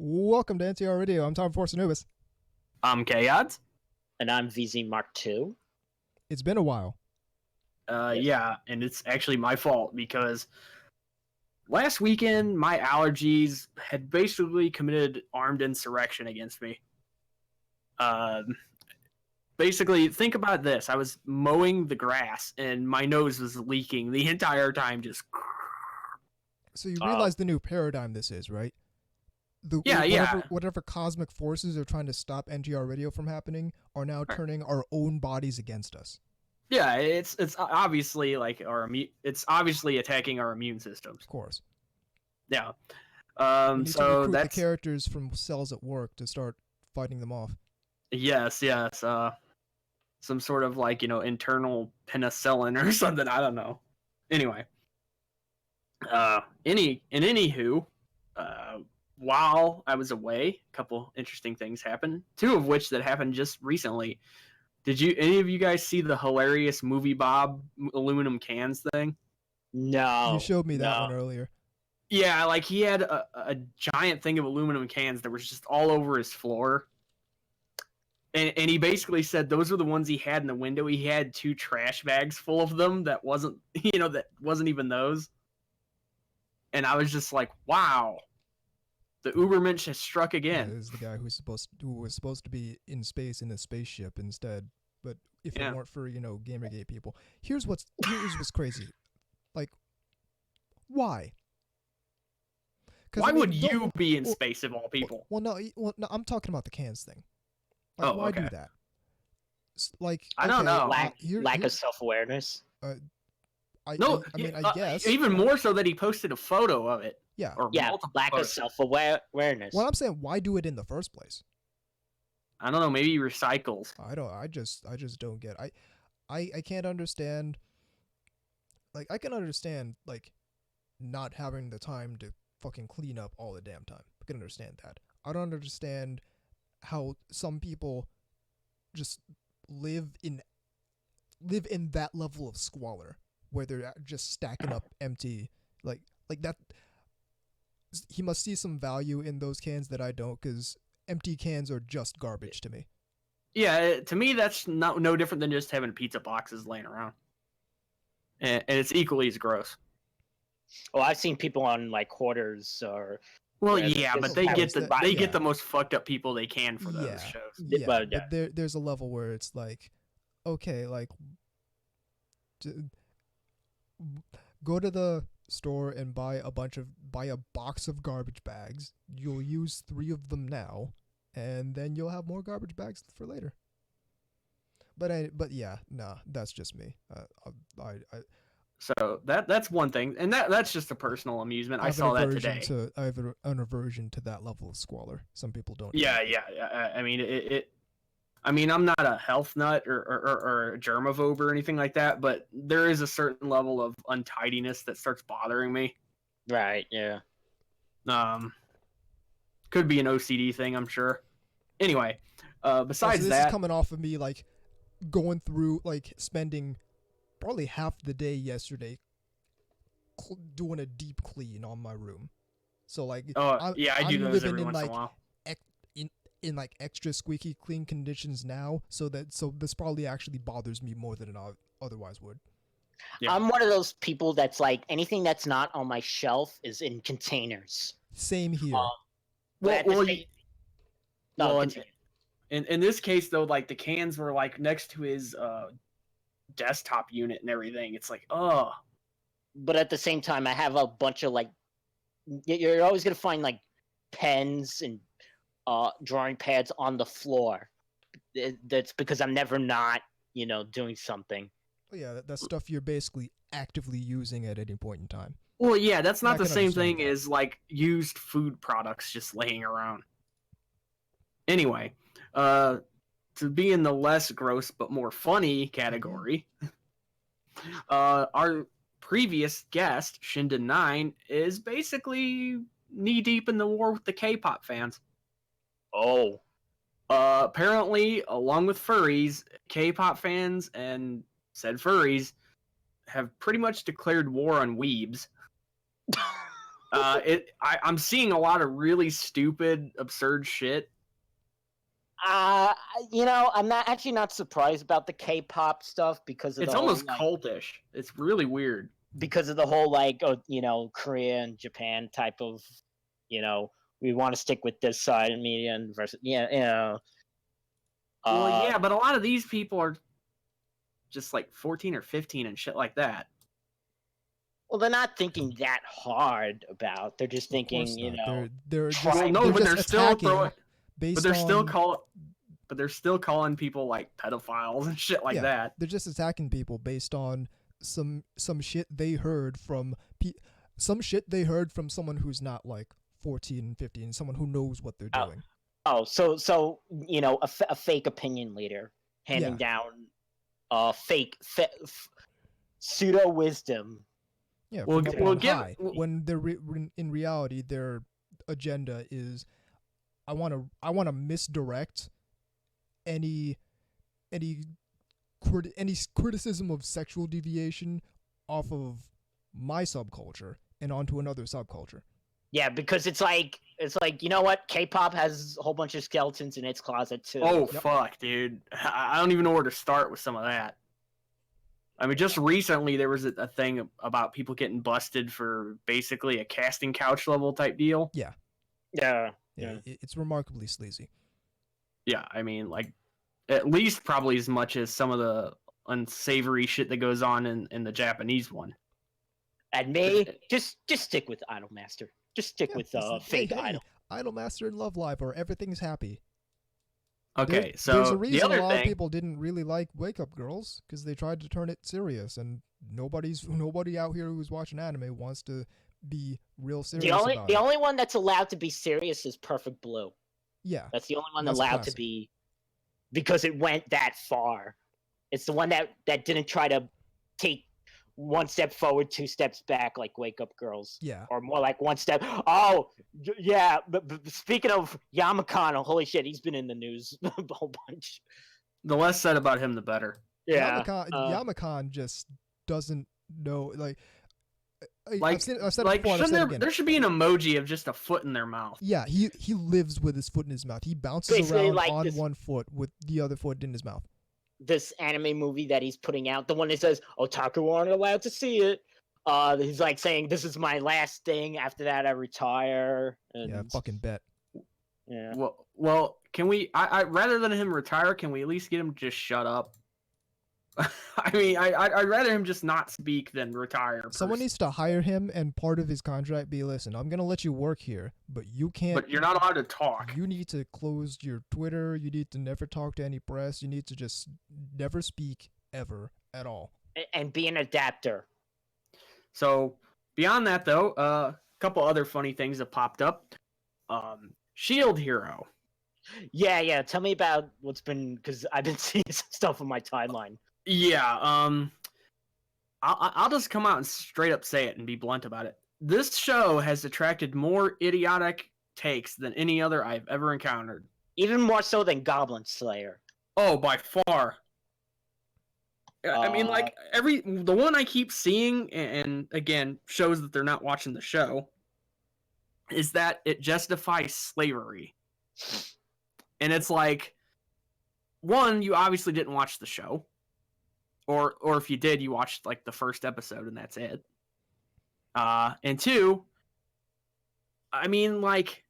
Welcome to NTR Radio. I'm Tom Force Anubis. I'm K-Odds. And I'm VZ Mark II. It's been a while. Yeah, and it's actually my fault because last weekend my allergies had basically committed armed insurrection against me. Basically, think about this. I was mowing the grass and my nose was leaking the entire time. Just So you realize the new paradigm this is, right? Whatever cosmic forces are trying to stop NTR Radio from happening are now turning our own bodies against us. Yeah, it's obviously like it's obviously attacking our immune systems. Of course. Yeah. We need to So recruit that's the characters from cells at work to start fighting them off. yes. Some sort of like internal penicillin or something. I don't know. Anyway. Anywho, while I was away, a couple interesting things happened. Two of which that happened just recently. Did any of you guys see the hilarious Movie Bob aluminum cans thing? No. You showed me that one earlier. Yeah, like he had a giant thing of aluminum cans that was just all over his floor. And he basically said those were the ones he had in the window. He had 2 trash bags full of them that wasn't even those. And I was just like, wow. The Ubermensch has struck again. Yeah, this is the guy who was supposed to be in space in a spaceship instead. But if it weren't for Gamergate people, here's what's crazy. Like, why? Why would you be in space of all people? Well, no, I'm talking about the cans thing. Like, why do that? Like, I don't know. Lack of self-awareness. I guess even more so that he posted a photo of it. Yeah. Lack of self-awareness. Well, I'm saying, why do it in the first place? I don't know. Maybe he recycles. I just don't get. I can't understand. Like, I can understand like not having the time to fucking clean up all the damn time. I can understand that. I don't understand how some people just live in that level of squalor where they're just stacking up empty like that. He must see some value in those cans that I don't, because empty cans are just garbage to me. Yeah, to me that's no different than just having pizza boxes laying around, and it's equally as gross. Oh, I've seen people on like hoarders or. Well, yeah, but they get the most fucked up people they can for those shows. Yeah, but there's a level where it's like, okay, like, go to the store and buy a box of garbage bags. You'll use 3 of them now, and then you'll have more garbage bags for later. But yeah, nah, that's just me. So that's one thing, and that's just a personal amusement. I saw that today. I have an aversion to that level of squalor. Some people don't. Yeah. I mean, I mean, I'm not a health nut or a germaphobe or anything like that, but there is a certain level of untidiness that starts bothering me. Right. Yeah. Could be an OCD thing, I'm sure. Anyway, besides this that, is coming off of me like going through like spending probably half the day yesterday doing a deep clean on my room. So like, I do those every once in a while. In like extra squeaky clean conditions now, so this probably actually bothers me more than it otherwise would. Yeah. I'm one of those people that's like, anything that's not on my shelf is in containers. Same here. In this case though, like the cans were like next to his desktop unit and everything. It's like, oh. But at the same time, I have a bunch of like, you're always gonna find like pens and drawing pads on the floor. That's because I'm never not, doing something. Well, yeah, that's stuff you're basically actively using at any point in time. Well, yeah, that's not the same thing as like used food products just laying around. Anyway, to be in the less gross but more funny category, our previous guest, Shinden9, is basically knee-deep in the war with the K-pop fans. Oh. Apparently, along with furries, K-pop fans and said furries have pretty much declared war on weebs. I'm seeing a lot of really stupid, absurd shit. I'm not surprised about the K-pop stuff because of It's the whole, almost cultish. It's really weird. because of the whole Korea and Japan type of, we want to stick with this side of media and versus Well, yeah, but a lot of these people are just like 14 or 15 and shit like that. Well, they're not thinking that hard about. They're just thinking, they're just, Well, no, they're but just they're still attacking throwing. based But they're still on, but they're still calling people like pedophiles and shit like that. They're just attacking people based on some shit they heard from someone who's not like 14 and 15, someone who knows what they're doing. So a fake opinion leader handing down fake pseudo wisdom. Yeah, Well, when they're in reality their agenda is I want to misdirect any criticism of sexual deviation off of my subculture and onto another subculture. Yeah, because it's like you know what? K-pop has a whole bunch of skeletons in its closet too. Oh, fuck, dude. I don't even know where to start with some of that. I mean, just recently there was a thing about people getting busted for basically a casting couch level type deal. Yeah. It's remarkably sleazy. Yeah, I mean, like, at least probably as much as some of the unsavory shit that goes on in the Japanese one. And just stick with Idolmaster. Just stick with fake Idol. Idolmaster and Love Live, or everything's happy. Okay, there's a the reason other a lot thing, of people didn't really like Wake Up Girls, because they tried to turn it serious, and nobody out here who's watching anime wants to be real serious about it. The only one that's allowed to be serious is Perfect Blue. Yeah. That's the only one That's allowed classic. to be, because it went that far. It's the one that didn't try to take one step forward, two steps back, like Wake Up Girls. Yeah. Or more like one step. Oh, yeah. But speaking of Yamakano, holy shit, he's been in the news a whole bunch. the less said about him, the better. Yeah. Yamakan just doesn't know, like Like, I've said it before, and I've said it again. there should be an emoji of just a foot in their mouth. Yeah, he lives with his foot in his mouth. He bounces Basically around like on this- one foot with the other foot in his mouth. This anime movie that he's putting out, the one that says otaku aren't allowed to see it. He's like saying, this is my last thing. After that, I retire. And, Yeah, fucking bet. Yeah. Well, can we? I rather than him retire, can we at least get him to just shut up? I mean, I'd rather him just not speak than retire. Someone needs to hire him, and part of his contract be, listen, I'm gonna let you work here, but you can't. But you're not allowed to talk. You need to close your Twitter. You need to never talk to any press. You need to just never speak ever at all. And be an adapter. So beyond that, though, a couple other funny things have popped up. Shield Hero. Yeah. Tell me about what's been, because I've been seeing some stuff on my timeline. Yeah. I'll just come out and straight up say it and be blunt about it. This show has attracted more idiotic takes than any other I've ever encountered. Even more so than Goblin Slayer. Oh, by far. I mean, like, the one I keep seeing, and again, shows that they're not watching the show, is that it justifies slavery. And it's like, one, you obviously didn't watch the show. Or if you did, you watched, like, the first episode and that's it. And two, I mean, like,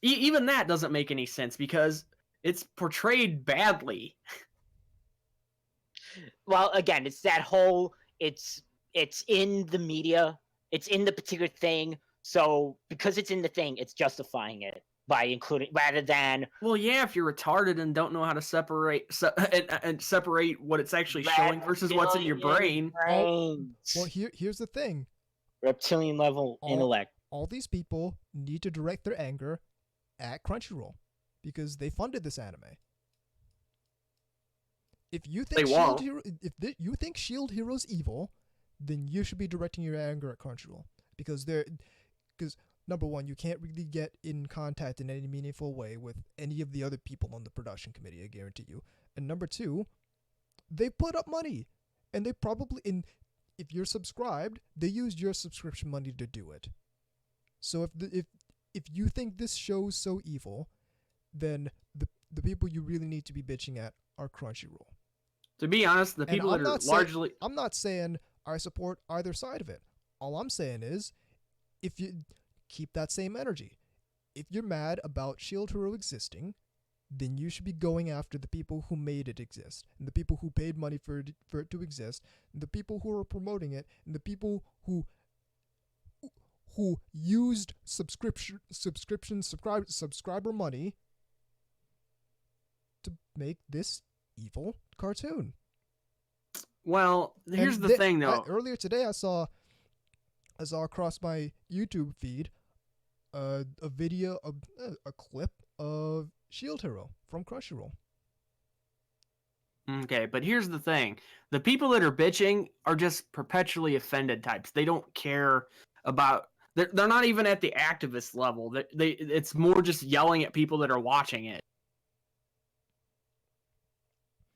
even that doesn't make any sense because it's portrayed badly. Well, again, it's that whole, it's in the media, it's in the particular thing, so because it's in the thing, it's justifying it by including, rather than... Well, yeah, if you're retarded and don't know how to separate and separate what it's actually showing versus what's in your brain. Well, here's the thing. Reptilian level intellect. All these people need to direct their anger at Crunchyroll because they funded this anime. If you think you think Shield Hero's evil, then you should be directing your anger at Crunchyroll because number one, you can't really get in contact in any meaningful way with any of the other people on the production committee, I guarantee you. And number two, they put up money, and they probably if you're subscribed, they used your subscription money to do it. So if you think this show's so evil, then the people you really need to be bitching at are Crunchyroll. To be honest, the And people that are largely... I'm not saying I support either side of it. All I'm saying is, if you keep that same energy, if you're mad about Shield Hero existing, then you should be going after the people who made it exist, and the people who paid money for it to exist, and the people who are promoting it, and the people who used subscriber money to make this evil cartoon. Well, here's the thing, though. Earlier today, I saw across my YouTube feed a video, a clip of Shield Hero from Crunchyroll. Okay, but here's the thing. The people that are bitching are just perpetually offended types. They don't care about... They're not even at the activist level. It's more just yelling at people that are watching it.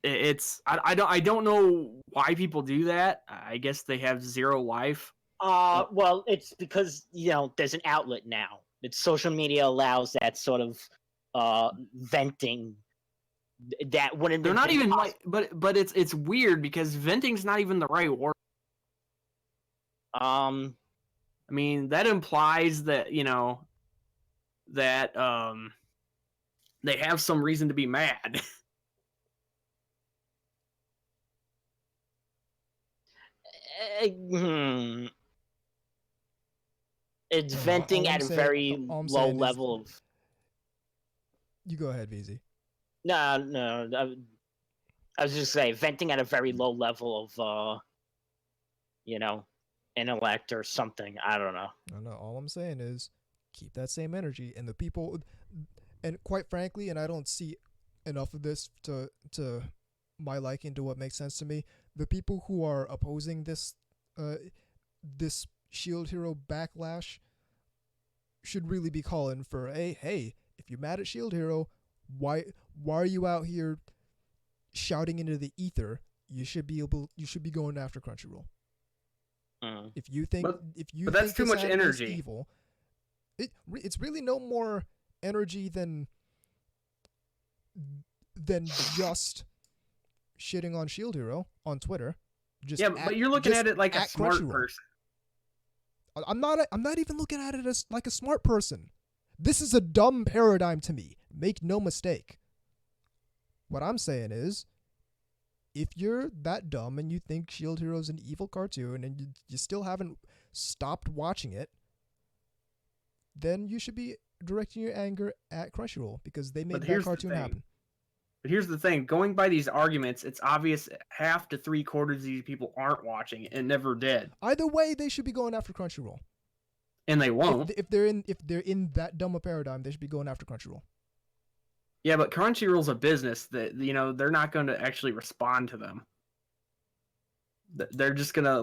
I don't know why people do that. I guess they have zero life. Well, it's because, there's an outlet now. Social media allows that sort of venting. That wouldn't... They're not even like... But it's weird because venting's not even the right word. I mean, that implies that, that they have some reason to be mad. It's venting at a very low level of... You go ahead, VZ. No. I was just saying, venting at a very low level of, intellect or something. I don't know. No. All I'm saying is keep that same energy, and the people, and quite frankly, and I don't see enough of this to my liking to what makes sense to me. The people who are opposing this Shield Hero backlash should really be calling for hey, if you're mad at Shield Hero, why are you out here shouting into the ether? You should be going after Crunchyroll. If you think but that's too much energy. Evil, it's really no more energy than just shitting on Shield Hero on Twitter. But you're looking at it like a smart person. I'm not even looking at it as like a smart person. This is a dumb paradigm to me. Make no mistake. What I'm saying is, if you're that dumb and you think Shield Hero is an evil cartoon and you still haven't stopped watching it, then you should be directing your anger at Crunchyroll because they made that cartoon happen. But here's the thing. Going by these arguments, it's obvious half to 3/4 of these people aren't watching it and never did. Either way, they should be going after Crunchyroll. And they won't. If they're in that dumb a paradigm, they should be going after Crunchyroll. Yeah, but Crunchyroll's a business that, they're not going to actually respond to them. They're just going to,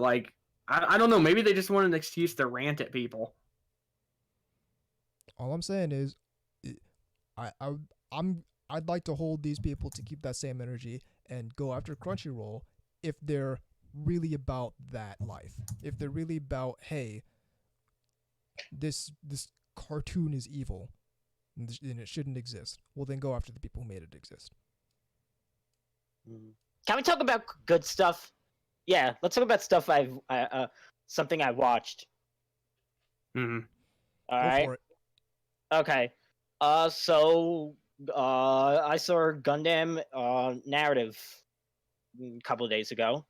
I don't know, maybe they just want an excuse to rant at people. All I'm saying is, I'd like to hold these people to keep that same energy and go after Crunchyroll if they're really about that life. If they're really about, hey, this cartoon is evil and it shouldn't exist, well then go after the people who made it exist. Can we talk about good stuff? Yeah, let's talk about stuff something I watched. Mm-hmm. All right. For it. Okay. So I saw Gundam Narrative a couple of days ago.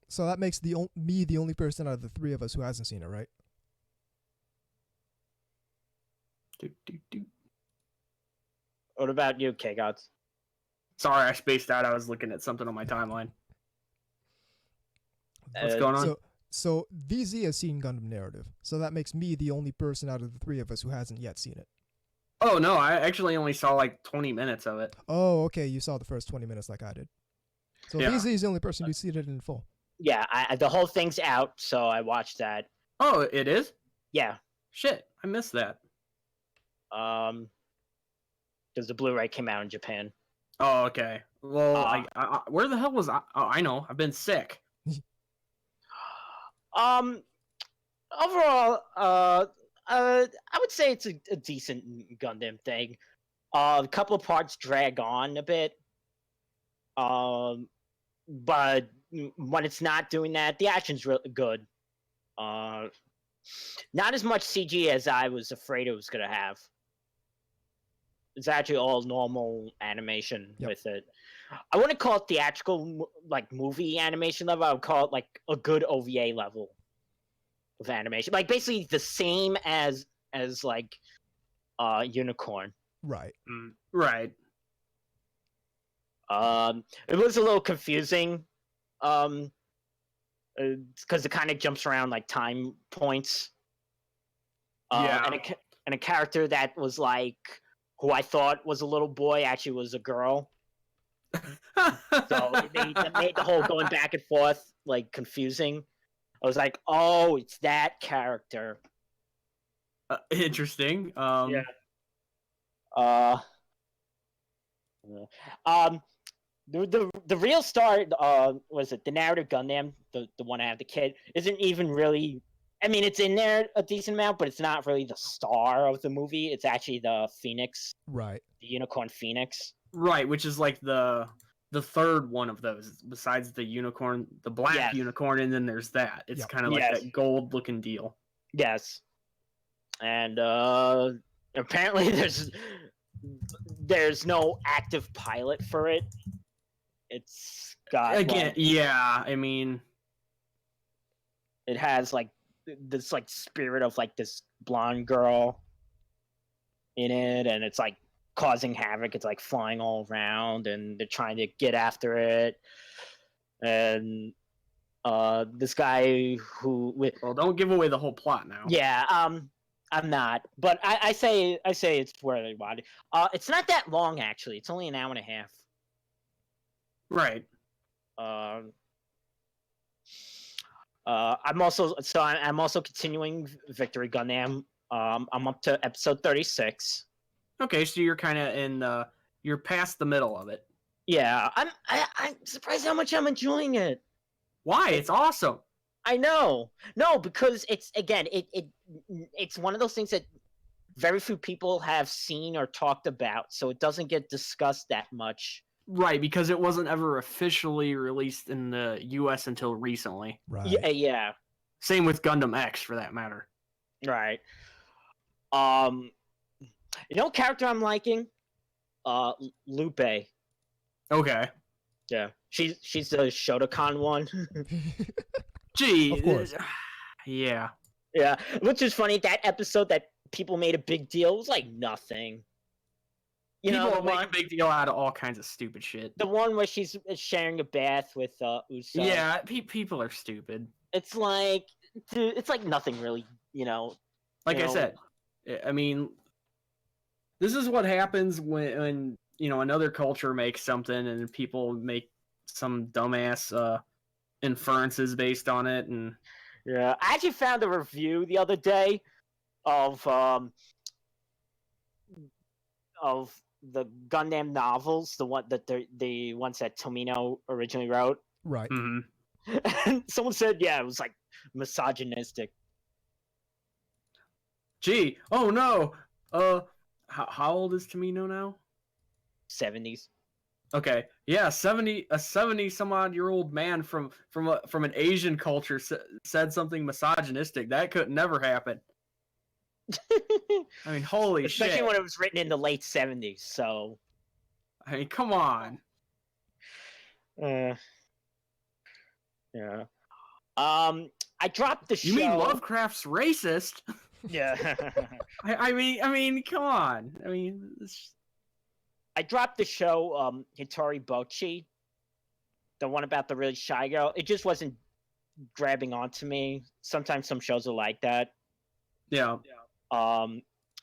So that makes me the only person out of the three of us who hasn't seen it, right? What about you, K-Gods? Sorry, I spaced out. I was looking at something on my timeline. What's going on? So VZ has seen Gundam Narrative, so that makes me the only person out of the three of us who hasn't yet seen it. Oh, no, I actually only saw 20 minutes of it. Oh, okay, you saw the first 20 minutes like I did. So yeah. VZ is the only person who's seen it in full. Yeah, the whole thing's out, so I watched that. Oh, it is? Yeah. Shit, I missed that. Because the Blu-ray came out in Japan. Oh, okay. Well, I where the hell was I? Oh, I know. I've been sick. Overall, I would say it's a decent Gundam thing. A couple of parts drag on a bit. But when it's not doing that, the action's really good. Not as much CG as I was afraid it was gonna have. It's actually all normal animation with it. I wouldn't call it theatrical, like movie animation level. I would call it like a good OVA level of animation, like basically the same as like Unicorn. Right. Right. It was a little confusing, because it kind of jumps around like time points. And a character that was like who I thought was a little boy actually was a girl. So they made the whole going back and forth like confusing. I was like, oh, it's that character. Interesting. Yeah. The real star, was it the narrative Gundam, the one I have the kid, isn't even really. I mean, it's in there a decent amount, but it's not really the star of the movie. It's actually the Phoenix, Right. the Unicorn Phoenix. Right, which is like the third one of those, besides the unicorn, the black unicorn, and then there's that. It's kind of like that gold-looking deal. Yes. And apparently there's no active pilot for it. It's got I mean, it has like this like spirit of like this blonde girl in it, and it's like causing havoc. It's like flying all around, and they're trying to get after it. And this guy who well, don't give away the whole plot now. Yeah, I'm not, but I say it's where they want it. It's not that long actually. It's only an hour and a half. Right. I'm also continuing Victory Gundam. I'm up to episode 36. Okay, so you're kind of in you're past the middle of it. Yeah, I'm surprised how much I'm enjoying it. Why? It's awesome. I know. No, because it's it's one of those things that very few people have seen or talked about, so it doesn't get discussed that much. Right, because it wasn't ever officially released in the US until recently. Right. Yeah. Same with Gundam X, for that matter. Right. You know, character I'm liking, Lupe. Okay. Yeah, she's the Shotokan one. Gee, Of course. Yeah. Yeah, which is funny. That episode that people made a big deal was like nothing. People make a big deal out of all kinds of stupid shit. The one where she's sharing a bath with Uso. Yeah, people are stupid. It's like, dude, it's like nothing really, Like I said, I mean, this is what happens when another culture makes something and people make some dumbass inferences based on it. And yeah, I actually found a review the other day of the Gundam novels, the ones that Tomino originally wrote. Right. Mm-hmm. And someone said, yeah, it was like misogynistic. Gee, oh no. How old is Tomino now? 70s. Okay, yeah, 70 some odd year old man from an Asian culture said something misogynistic. That could never happen. I mean, holy shit. Especially when it was written in the late 70s, so. I mean, come on. Yeah. I dropped the show. You mean Lovecraft's racist? Yeah. I mean, come on. I mean, I dropped the show, Hitori Bochi, the one about the really shy girl. It just wasn't grabbing onto me. Sometimes some shows are like that. Yeah.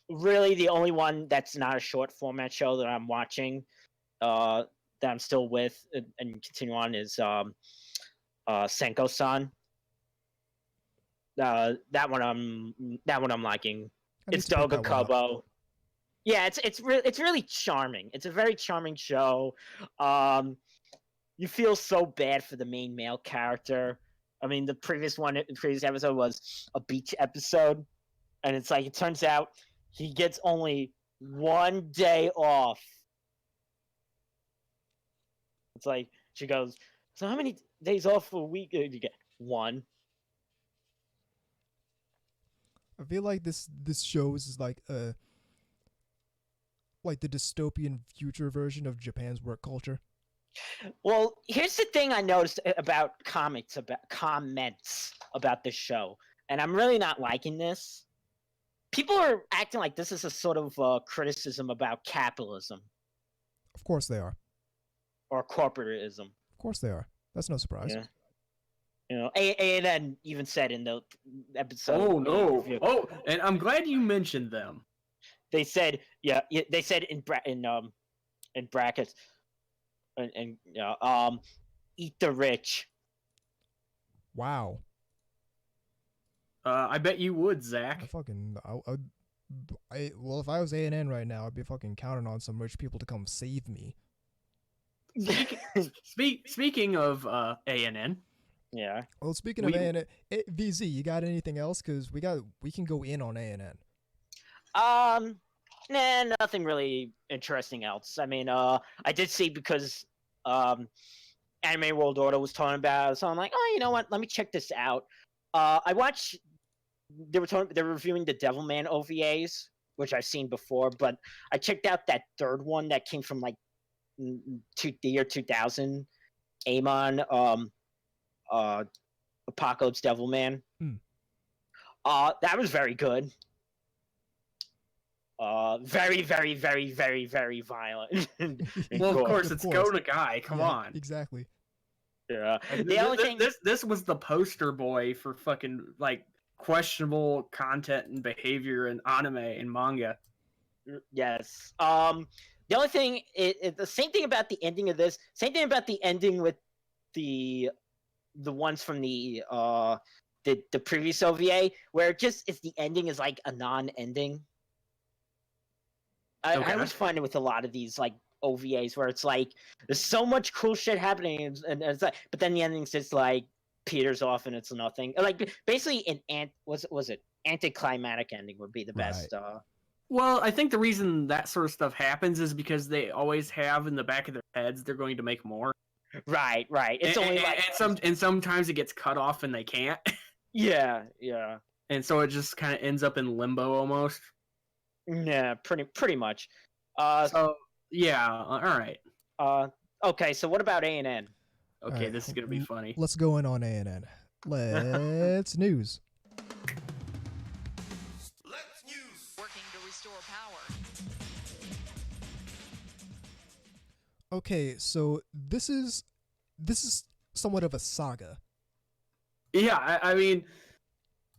Really, the only one that's not a short format show that I'm watching, that I'm still with and continue on is Senko-san. That one I'm liking. It's Doga Kobo. Yeah, it's really charming. It's a very charming show. You feel so bad for the main male character. I mean, the previous episode was a beach episode. And it's like, it turns out he gets only 1 day off. It's like, she goes, so how many days off a week did you get? 1. I feel like this shows is like the dystopian future version of Japan's work culture. Well, here's the thing I noticed about comments about this show, and I'm really not liking this. People are acting like this is a sort of criticism about capitalism. Of course they are. Or corporatism. Of course they are. That's no surprise. Yeah. You know, A&N even said in the episode. Oh no! Oh, and I'm glad you mentioned them. They said, they said in brackets, and eat the rich. Wow. I bet you would, Zach. Well, if I was A&N right now, I'd be fucking counting on some rich people to come save me. Speaking of A&N. Yeah. Well, speaking of A&N, VZ, you got anything else? Because we can go in on A&N. Nah, nothing really interesting else. I mean, I did see because Anime World Order was talking about it, so I'm like, oh, you know what? Let me check this out. I watched. They were reviewing the Devilman OVAs, which I've seen before, but I checked out that third one that came from like the year 2000, Amon, Apocalypse Devilman. That was very good. Very, very, very, very, very violent. Well, of course, it's Go Nagai. Come on. Exactly. Yeah. This was the poster boy for fucking like questionable content and behavior in anime and manga. Yes. The only thing, the same thing about the ending of this. Same thing about the ending with the ones from the previous OVA, where it just is the ending is like a non-ending. I always find it with a lot of these like OVAs where it's like there's so much cool shit happening, and it's like, but then the ending's just like peters off and it's nothing. Like basically was it anticlimactic ending would be the best. Right. Well, I think the reason that sort of stuff happens is because they always have in the back of their heads they're going to make more. Right. It's only and sometimes it gets cut off and they can't. Yeah. And so it just kind of ends up in limbo almost. Yeah, pretty much. So yeah, all right. Okay, so what about A&N? Okay, this is gonna be funny. Let's go in on A&N. Let's news. Let's news. Working to restore power. Okay, so this is somewhat of a saga. Yeah, I mean,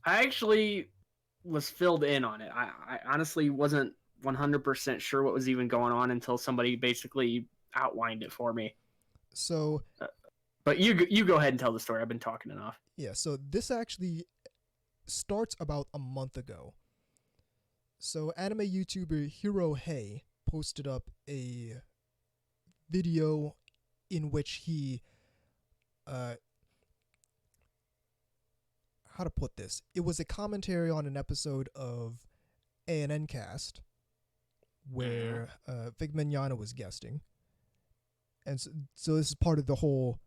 I actually was filled in on it. I honestly wasn't 100% sure what was even going on until somebody basically outlined it for me. So, but you go ahead and tell the story. I've been talking enough. Yeah, so this actually starts about a month ago. So anime YouTuber Hiro Hey posted up a video in which he how to put this? It was a commentary on an episode of A&N Cast where Vic Mignogna was guesting. And so this is part of the whole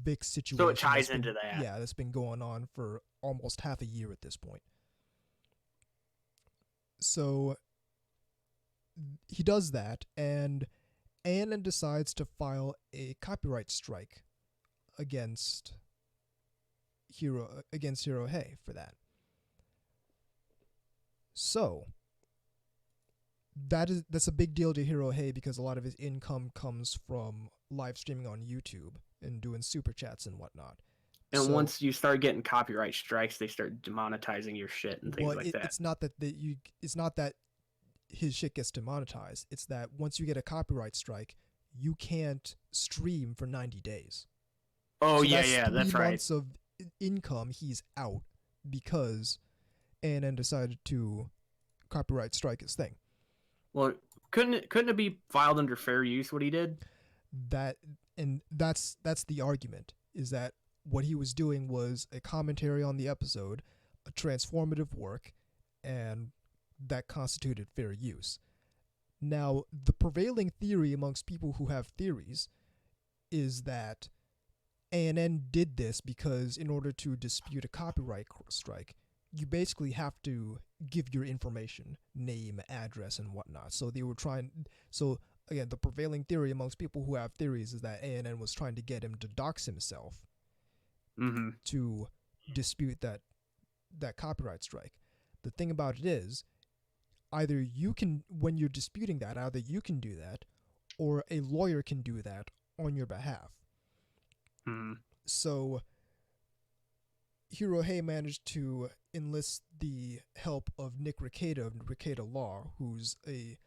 Vic situation. So it ties into that. Yeah, that's been going on for almost half a year at this point. So he does that, and A&N decides to file a copyright strike against Hiro Hey for that. So that's a big deal to Hiro Hey because a lot of his income comes from live streaming on YouTube and doing super chats and whatnot. And once you start getting copyright strikes, they start demonetizing your shit and things like that. It's not that it's not that his shit gets demonetized. It's that once you get a copyright strike, you can't stream for 90 days. Oh, so yeah, that's 3 right. months of income he's out because A&N decided to copyright strike his thing. Well, couldn't it be filed under fair use what he did? That's the argument, is that what he was doing was a commentary on the episode, a transformative work, and that constituted fair use. Now, the prevailing theory amongst people who have theories is that ANN did this because in order to dispute a copyright strike, you basically have to give your information, name, address, and whatnot. So they were trying. So again, the prevailing theory amongst people who have theories is that ANN was trying to get him to dox himself to dispute that copyright strike. The thing about it is, either you can, when you're disputing that, either you can do that, or a lawyer can do that on your behalf. So Hirohei managed to enlist the help of Nick Rekieta of Rekieta Law, who's a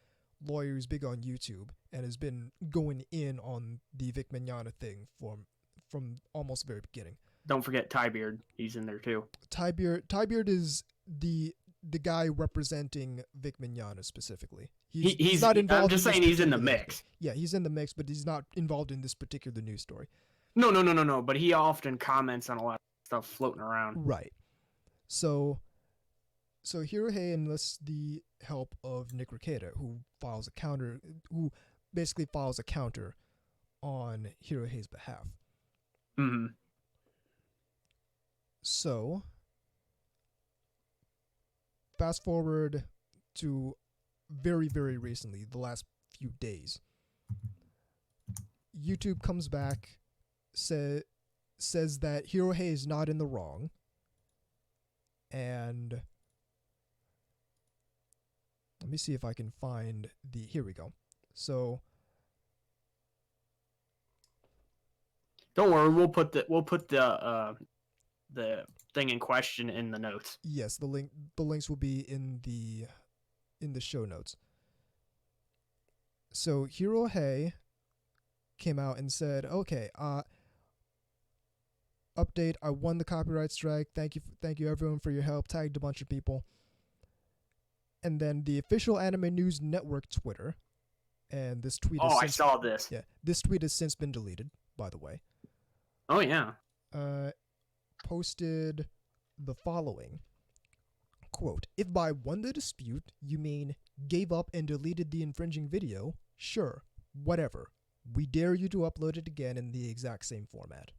lawyer who's big on YouTube and has been going in on the Vic Mignogna thing from almost the very beginning. Don't forget Tybeard. He's in there too. Tybeard is the guy representing Vic Mignogna specifically. He's not involved. I'm just saying he's in the mix. Yeah, he's in the mix, but he's not involved in this particular news story. No. But he often comments on a lot of stuff floating around. Right. So Hirohei enlists the help of Nick Rekieta, who basically files a counter on Hirohei's behalf. So fast forward to very, very recently, the last few days. YouTube comes back, says that Hirohei is not in the wrong, and let me see if I can find here we go. So don't worry, we'll put the thing in question in the notes. Yes, the links will be in the show notes. So Hirohei came out and said, "Okay, update. I won the copyright strike. Thank you everyone for your help." Tagged a bunch of people, and then the official Anime News Network Twitter, and this tweet. I saw this. Yeah, this tweet has since been deleted, by the way. Oh yeah. Posted the following quote: "If by won the dispute you mean gave up and deleted the infringing video, sure, whatever. We dare you to upload it again in the exact same format."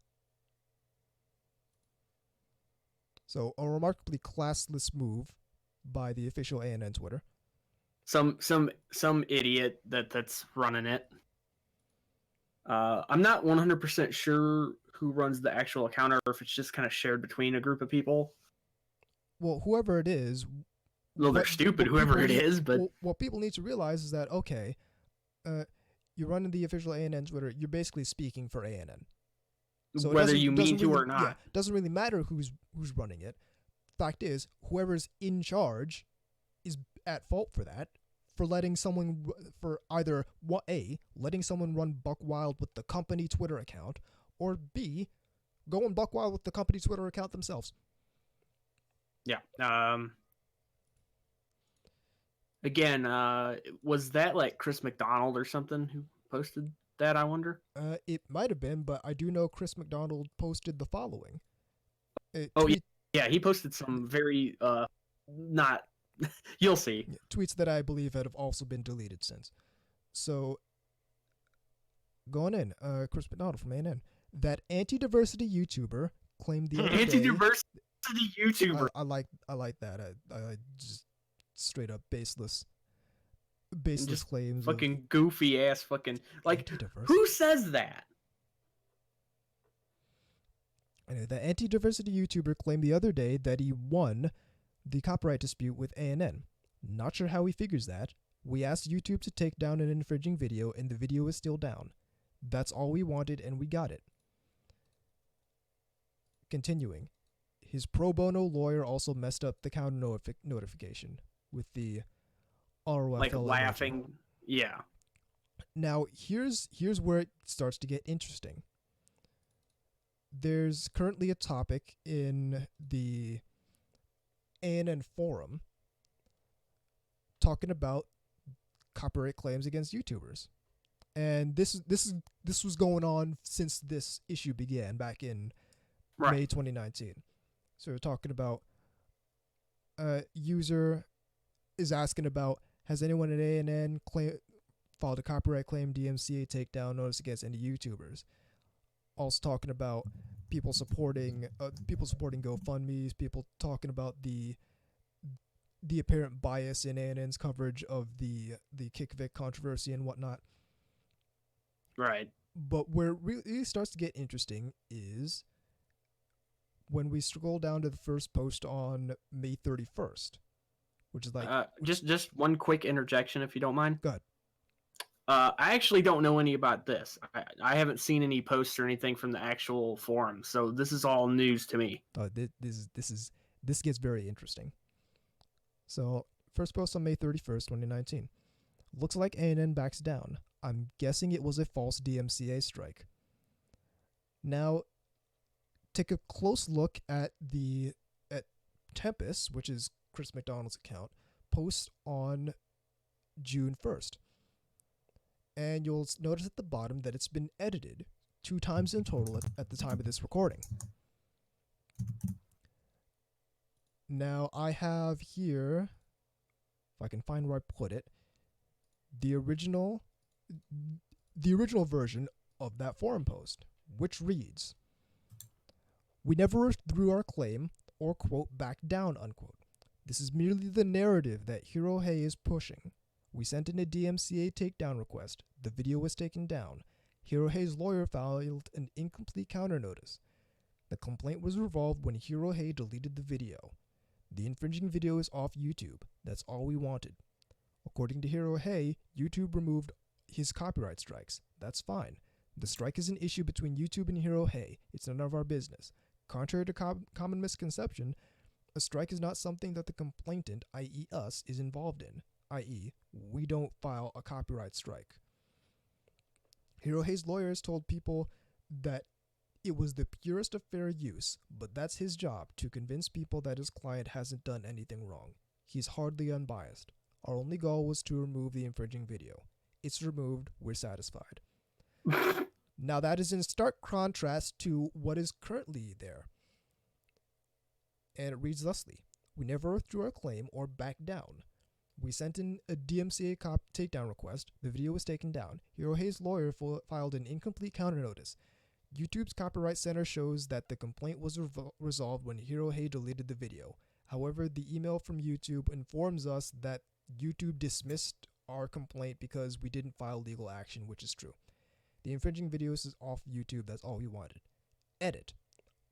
So a remarkably classless move by the official ANN Twitter. Some idiot that's running it. I'm not 100% sure who runs the actual account or if it's just kind of shared between a group of people. Well, whoever it is. Well, they're stupid, whoever it is, but what people need to realize is that, okay, you're running the official ANN Twitter, you're basically speaking for ANN. So whether you mean to or not. Yeah, doesn't really matter who's running it. Fact is, whoever's in charge is at fault for that, for letting someone, for either letting someone run buck wild with the company Twitter account, or B, going buck wild with the company Twitter account themselves. Yeah. Again, was that like Chris McDonald or something who posted that, I wonder? It might have been, but I do know Chris McDonald posted the following. Yeah, he posted some very not. You'll see. Tweets that I believe have also been deleted since. So, going in, Chris McDonald from ANN. That anti-diversity YouTuber claimed the other day. Anti-diversity YouTuber. I like that. I just straight up baseless just claims. Fucking goofy ass fucking like. Who says that? Anyway, the anti-diversity YouTuber claimed the other day that he won the copyright dispute with ANN. Not sure how he figures that. We asked YouTube to take down an infringing video, and the video is still down. That's all we wanted, and we got it. Continuing, his pro bono lawyer also messed up the counter notification with the ROFL. Like laughing. Yeah. Now, here's where it starts to get interesting. There's currently a topic in the ANN forum talking about copyright claims against YouTubers, and this was going on since this issue began back in May 2019. So we're talking about user is asking about, has anyone at ANN filed a copyright claim, DMCA takedown notice against any YouTubers? Also talking about people supporting GoFundMe's, people talking about the apparent bias in ANN's coverage of the Kick Vic controversy and whatnot. Right. But where it really starts to get interesting is when we scroll down to the first post on May 31st, which is like... just one quick interjection, if you don't mind. Go ahead. I actually don't know any about this. I haven't seen any posts or anything from the actual forum, so this is all news to me. This gets very interesting. So, first post on May 31st, 2019. Looks like ANN backs down. I'm guessing it was a false DMCA strike. Now, take a close look at Tempest, which is Chris McDonald's account, post on June 1st. And you'll notice at the bottom that it's been edited 2 times in total at the time of this recording. Now, I have here, if I can find where I put it, the original version of that forum post, which reads, "We never withdrew our claim or, quote, back down, unquote. This is merely the narrative that Hirohei is pushing. We sent in a DMCA takedown request. The video was taken down. Hirohei's lawyer filed an incomplete counter notice. The complaint was resolved when Hirohei deleted the video. The infringing video is off YouTube. That's all we wanted. According to Hirohei, YouTube removed his copyright strikes. That's fine. The strike is an issue between YouTube and Hirohei. It's none of our business. Contrary to common misconception, a strike is not something that the complainant, i.e. us, is involved in, i.e. we don't file a copyright strike. Hirohei's lawyers told people that it was the purest of fair use, but that's his job, to convince people that his client hasn't done anything wrong. He's hardly unbiased. Our only goal was to remove the infringing video. It's removed. We're satisfied." Now that is in stark contrast to what is currently there. And it reads thusly: "We never withdrew our claim or backed down. We sent in a DMCA takedown request. The video was taken down. Hirohei's lawyer filed an incomplete counter notice. YouTube's Copyright Center shows that the complaint was resolved when Hirohei deleted the video. However, the email from YouTube informs us that YouTube dismissed our complaint because we didn't file legal action, which is true. The infringing videos is off YouTube. That's all we wanted. Edit.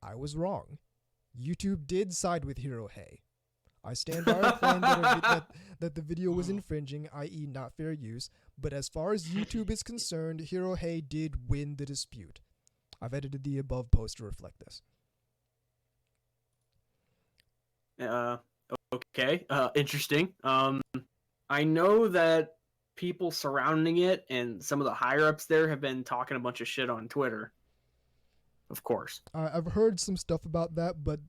I was wrong. YouTube did side with Hirohei. I stand by our claim that the video was infringing, i.e. not fair use, but as far as YouTube is concerned, Hirohei did win the dispute. I've edited the above post to reflect this." Okay. Interesting. I know that people surrounding it and some of the higher ups there have been talking a bunch of shit on Twitter. Of course. I've heard some stuff about that, but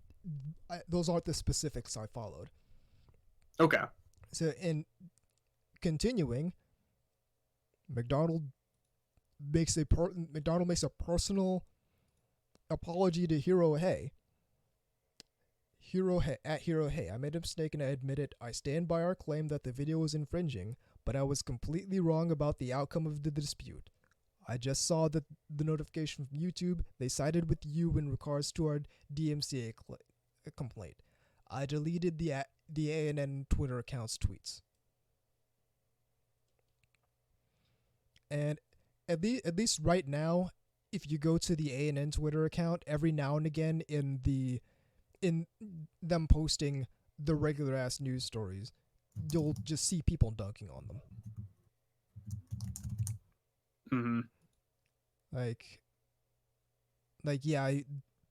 those aren't the specifics I followed. Okay. So, in continuing, McDonald makes a personal apology to Hirohei. Hirohei, I made a mistake and I admit it. I stand by our claim that the video was infringing, but I was completely wrong about the outcome of the dispute. I just saw that the notification from YouTube. They sided with you in regards to our DMCA complaint. I deleted the ANN Twitter account's tweets. And at least right now, if you go to the ANN Twitter account, every now and again in them posting the regular ass news stories, you'll just see people dunking on them. Mm-hmm.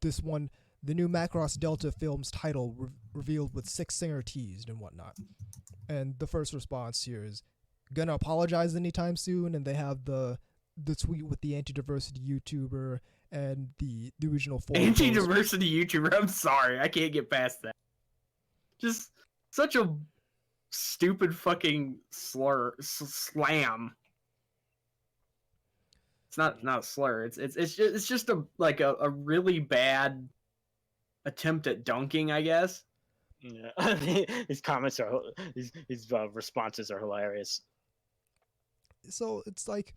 This one, the new Macross Delta film's title revealed with 6 singer teased and whatnot. And the first response here is, "Gonna apologize anytime soon," and they have the tweet with the anti-diversity YouTuber and the original anti-diversity YouTuber. I'm sorry, I can't get past that. Just such a stupid fucking slam. It's not a slur. It's just a really bad attempt at dunking, I guess. Yeah. His comments are his responses are hilarious. So it's like,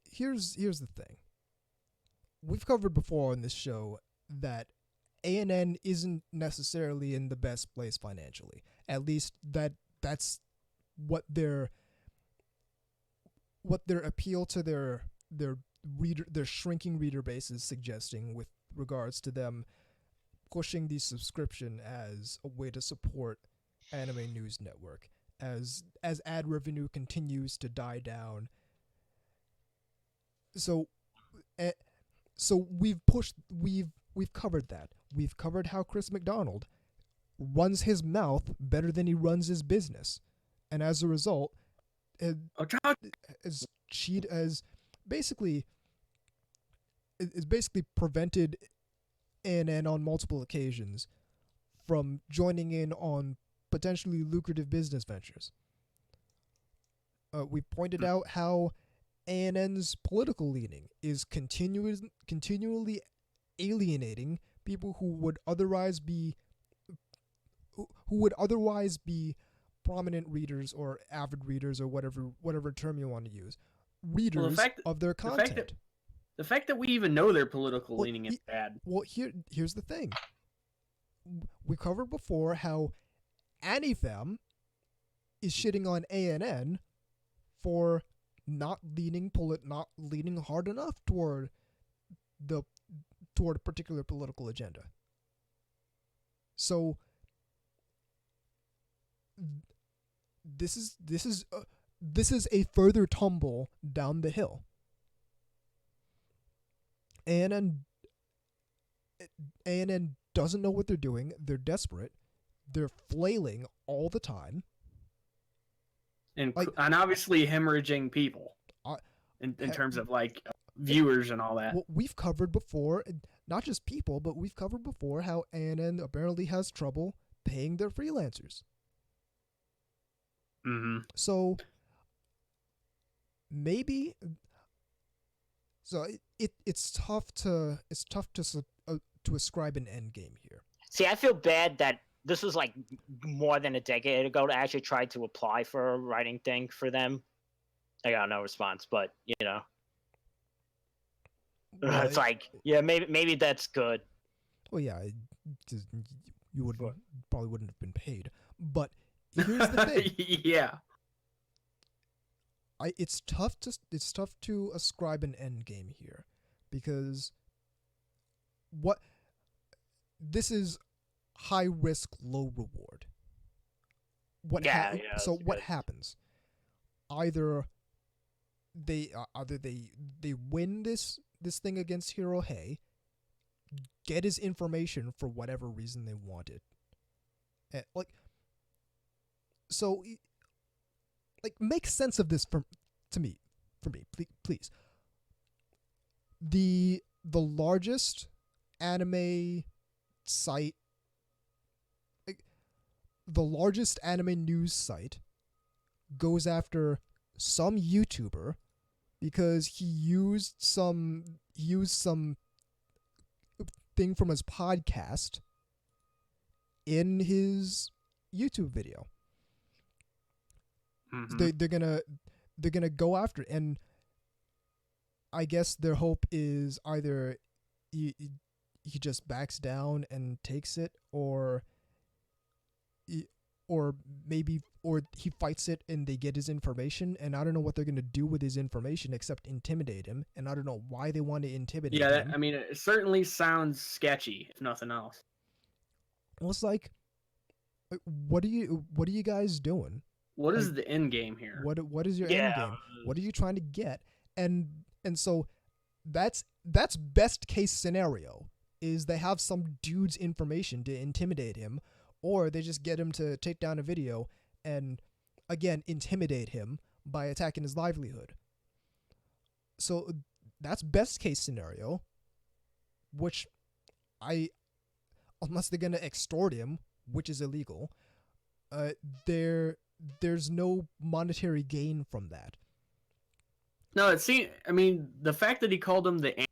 here's the thing. We've covered before on this show that ANN isn't necessarily in the best place financially. At least that's what their appeal to their shrinking reader base is suggesting, with regards to them pushing the subscription as a way to support Anime News Network as ad revenue continues to die down. So we've covered that. We've covered how Chris McDonald runs his mouth better than he runs his business, and as a result, as basically prevented ANN on multiple occasions from joining in on potentially lucrative business ventures. We pointed out how ANN's political leaning is continually alienating people who would otherwise be prominent readers or avid readers, or whatever term you want to use, readers of their content. The fact that we even know their political leaning is bad. Well, here's the thing. We covered before how AniFem is shitting on ANN for not leaning hard enough toward a particular political agenda. So this is a further tumble down the hill. ANN doesn't know what they're doing. They're desperate. They're flailing all the time. And obviously hemorrhaging people in terms of viewers and all that. Well, we've covered before, not just people, but we've covered before how ANN apparently has trouble paying their freelancers. Mm-hmm. So maybe, it's tough to ascribe an end game here. See, I feel bad that this was more than a decade ago to actually try to apply for a writing thing for them. I got no response, but Well, it's maybe that's good. Well, yeah, you probably wouldn't have been paid, but here's the thing. Yeah. It's tough to ascribe an end game here, because this is high risk, low reward. What happens? Either they win this thing against Hirohei, get his information for whatever reason they wanted, and make sense of this for me, please. The largest anime site, the largest anime news site, goes after some YouTuber because he used some thing from his podcast in his YouTube video. Mm-hmm. They're gonna go after it, and I guess their hope is either he just backs down and takes it, or he fights it and they get his information. And I don't know what they're gonna do with his information except intimidate him, and I don't know why they want to intimidate him. I mean, it certainly sounds sketchy, if nothing else. Well, it's what are you guys doing? What is the end game here? What is your end game? What are you trying to get? And so that's best case scenario, is they have some dude's information to intimidate him, or they just get him to take down a video and again intimidate him by attacking his livelihood. So that's best case scenario, which unless they're gonna extort him, which is illegal, there's no monetary gain from that. No, the fact that he called him the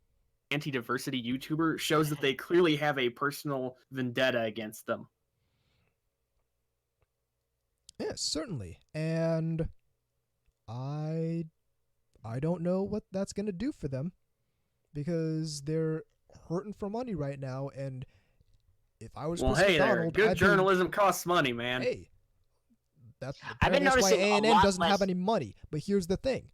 anti-diversity YouTuber shows that they clearly have a personal vendetta against them. Yeah, certainly. And I don't know what that's going to do for them because they're hurting for money right now. And if I was Well, Chris hey there, McDonald, good I'd be, journalism costs money, man. hey, I've been apparently that's why noticing a A&M lot doesn't have less. any money. But here's the thing.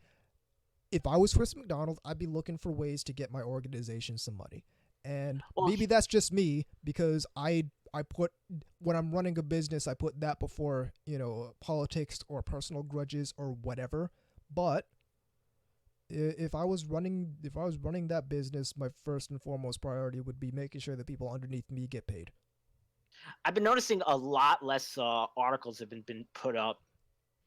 If I was Chris McDonald, I'd be looking for ways to get my organization some money. And Well, maybe that's just me because I put, when I'm running a business, I put that before, politics or personal grudges or whatever. But if I was running that business, my first and foremost priority would be making sure that people underneath me get paid. I've been noticing a lot less articles have been put up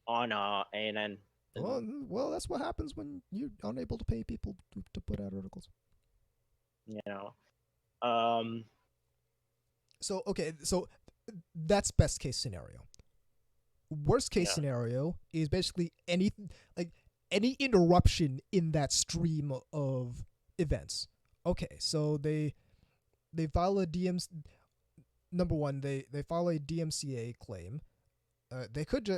on A&N. Well, that's what happens when you're unable to pay people to put out articles. You know, um, So that's best case scenario. Worst case Yeah. scenario is basically any interruption in that stream of events. Okay, so they file a number one, they file a DMCA claim. They could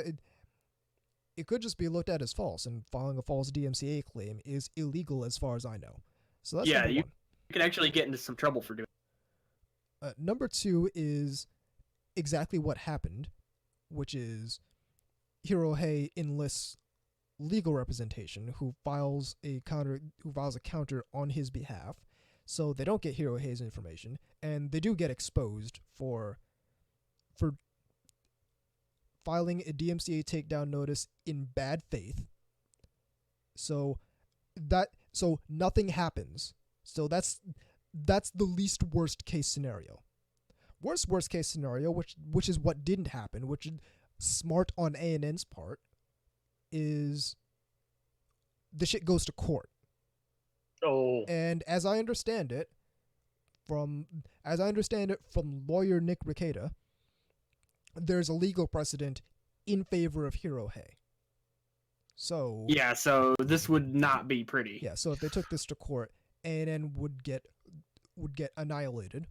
it could just be looked at as false, and filing a false DMCA claim is illegal as far as I know. So that's Yeah, number you one. could actually get into some trouble for doing. Number two is exactly what happened, which is Hirohei enlists legal representation who files a counter on his behalf, so they don't get Hirohei's information, and they do get exposed for filing a DMCA takedown notice in bad faith. So nothing happens. So that's the least worst case scenario. Worst case scenario, which is what didn't happen, which is smart on A&N's part, is the shit goes to court. oh, And as I understand it from lawyer Nick Ricada, there's a legal precedent in favor of Hirohei. So Yeah, so this would not be pretty. yeah, so if they took this to court, A&N would get annihilated,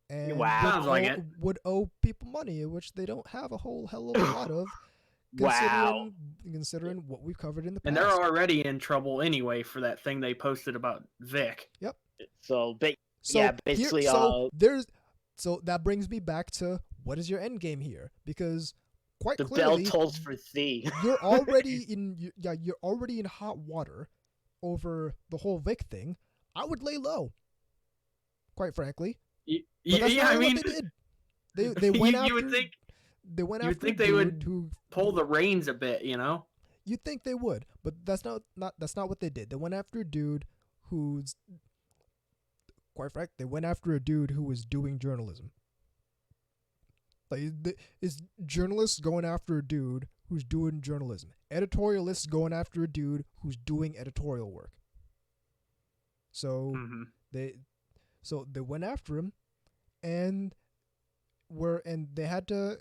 and Wow. Sounds like it. would owe people money, which they don't have a whole hell of a lot of, wow. considering what we've covered in the past. And they're already in trouble anyway for that thing they posted about Vic. So, So yeah, basically, so that brings me back to what is your end game here? Because quite the bell clearly, tolls for thee. you're already you're already in hot water over the whole Vic thing. I would lay low, quite frankly. But that's Yeah, not I what mean, they did. They went after. you would think They went you would after think a they would dude who pull the reins a bit, you know? You'd think they would, but that's not what they did. They went after a dude who's, quite frank, they went after a dude who was doing journalism. Like, is journalists going after a dude who's doing journalism? Editorialists going after a dude who's doing editorial work. So Mm-hmm. they went after him, and they had to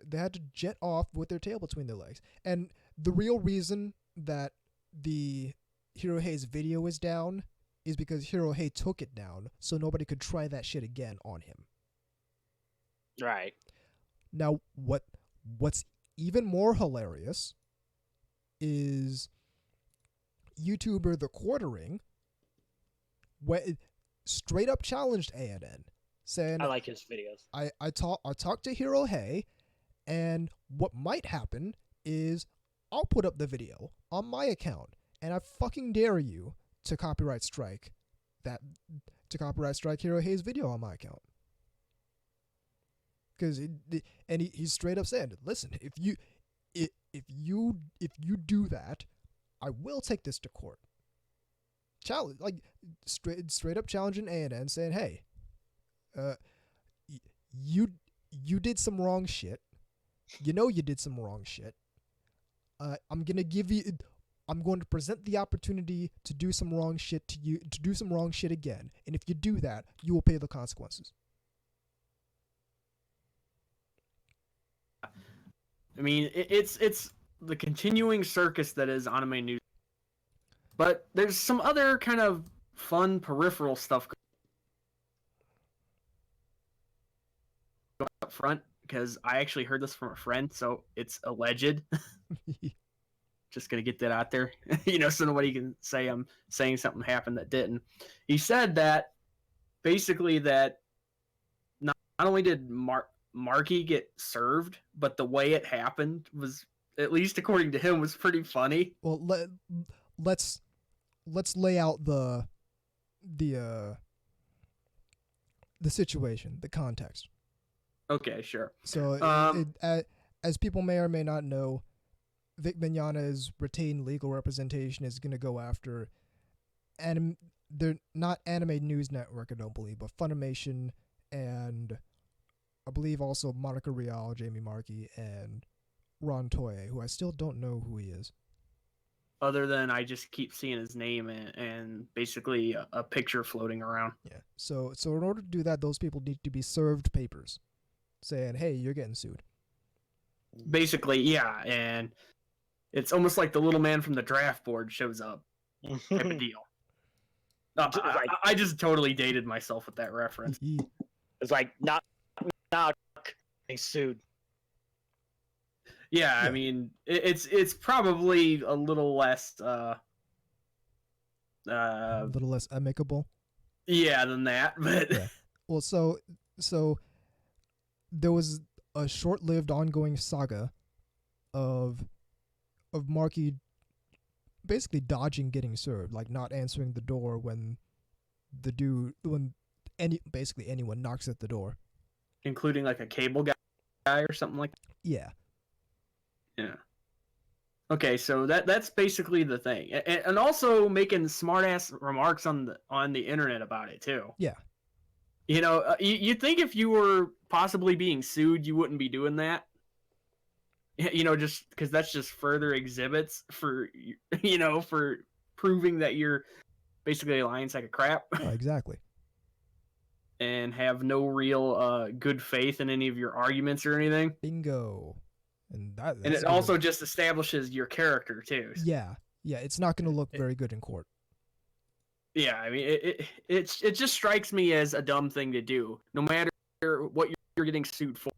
jet off with their tail between their legs. And the real reason that the Hirohei's video is down is because Hirohei took it down, so nobody could try that shit again on him. Right. Now, what's even more hilarious is YouTuber The Quartering straight up challenged A&N, saying, I like his videos. I talked to Hirohei, and what might happen is I'll put up the video on my account, and I fucking dare you to copyright strike Hirohei's video on my account. Because he straight up said, listen, if you do that, I will take this to court. Challenge, like straight up challenging A&N, saying, hey, you did some wrong shit. You know you did some wrong shit. I'm going to present the opportunity to do some wrong shit to you, to do some wrong shit again. And if you do that, you will pay the consequences. I mean, it's the continuing circus that is anime news. But there's some other kind of fun peripheral stuff up front. because I actually heard this from a friend, so it's alleged. Just gonna get that out there, so nobody can say I'm saying something happened that didn't. He said that basically that not only did Marky get served, but the way it happened was, at least according to him, was pretty funny. Well, let's lay out the situation, the context. Okay, sure. So, as people may or may not know, Vic Mignogna's retained legal representation is going to go after they're not Anime News Network, I don't believe, but Funimation, and I believe also Monica Rial, Jamie Markey, and Ron Toye, who I still don't know who he is. Other than I just keep seeing his name and basically a picture floating around. Yeah. So in order to do that, those people need to be served papers saying, hey, you're getting sued. Basically, yeah, and it's almost like the little man from the draft board shows up type of deal. I just totally dated myself with that reference. It's like, not getting sued. Yeah, I mean, it's probably a little less a little less amicable. Yeah, than that, but yeah. Well, so there was a short-lived ongoing saga of Marky basically dodging getting served, like not answering the door when anyone knocks at the door, including like a cable guy or something like that. Yeah. Yeah. Okay, so that's basically the thing, and also making smart-ass remarks on the internet about it too. Yeah. You'd think if you were possibly being sued, you wouldn't be doing that. Just because that's just further exhibits for for proving that you're basically a lying sack of crap. Oh, exactly. And have no real good faith in any of your arguments or anything. Bingo. And it also just establishes your character too. Yeah, it's not going to look very good in court. Yeah, I mean, it just strikes me as a dumb thing to do, no matter what you're getting sued for.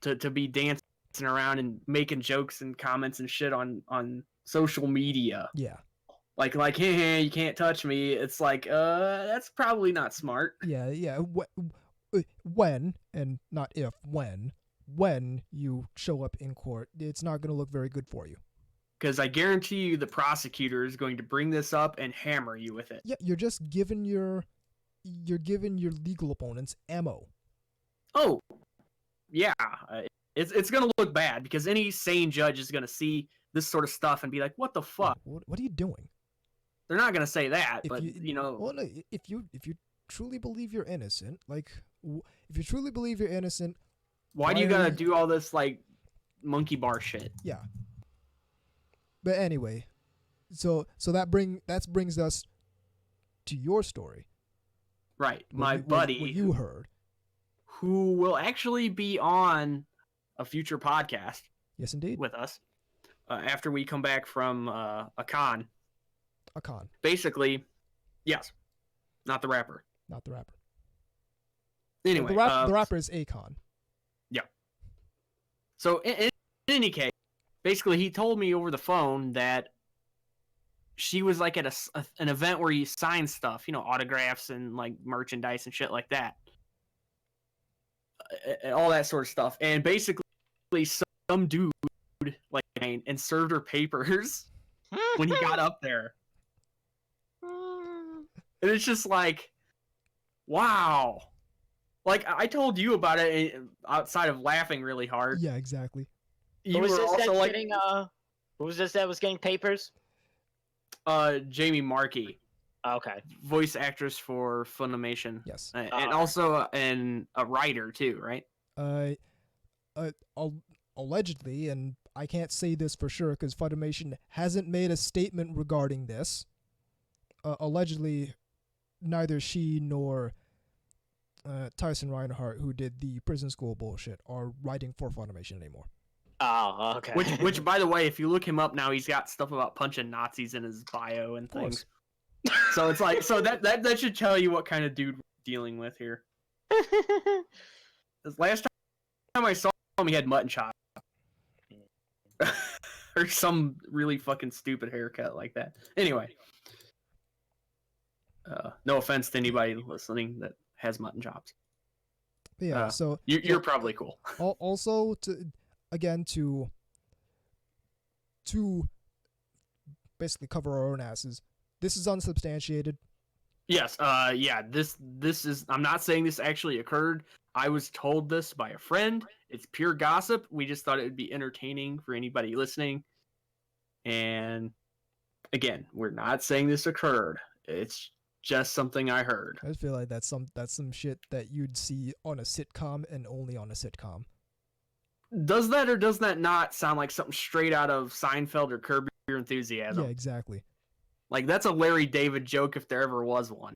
To be dancing around and making jokes and comments and shit on social media. Yeah. Like, hey, you can't touch me. It's like, that's probably not smart. Yeah. When, and not if, when you show up in court, it's not going to look very good for you. Because I guarantee you the prosecutor is going to bring this up and hammer you with it. Yeah, you're just giving your legal opponents ammo. Oh, yeah. It's going to look bad because any sane judge is going to see this sort of stuff and be like, what the fuck? What are you doing? They're not going to say that, Well, no, if you truly believe you're innocent, why do you got to do all this, like, monkey bar shit? Yeah. But anyway, so that brings us to your story. Right. My buddy. What you heard. Who will actually be on a future podcast. Yes, indeed. With us. After we come back from a con. A con. Basically, yes. Not the rapper. Not the rapper. Anyway. The rapper is Akon. Yeah. So, in any case, basically, he told me over the phone that she was like at an event where you sign stuff, autographs and like merchandise and shit like that. All that sort of stuff. And basically, some dude like and served her papers when he got up there. And it's just like, wow. Like, I told you about it outside of laughing really hard. Yeah, exactly. Who was this that was getting papers? Jamie Markey. Okay. Voice actress for Funimation. Yes. And also a writer too, right? Allegedly, and I can't say this for sure because Funimation hasn't made a statement regarding this. Allegedly, neither she nor Tyson Reinhardt, who did the prison school bullshit, are writing for Funimation anymore. Oh, okay. Which, by the way, if you look him up now, he's got stuff about punching Nazis in his bio and things. So it's like, that should tell you what kind of dude we're dealing with here. Last I saw him, he had mutton chop. Or some really fucking stupid haircut like that. Anyway. No offense to anybody listening that has mutton chops. Yeah, so you're probably cool. Also, to basically cover our own asses, this is unsubstantiated. Yes, yeah, this is, I'm not saying this actually occurred. I was told this by a friend. It's pure gossip. We just thought it would be entertaining for anybody listening. And again, we're not saying this occurred. It's just something I heard. I feel like that's some shit that you'd see on a sitcom and only on a sitcom. Does that or does that not sound like something straight out of Seinfeld or Curb Your Enthusiasm? Yeah, exactly. Like, that's a Larry David joke if there ever was one.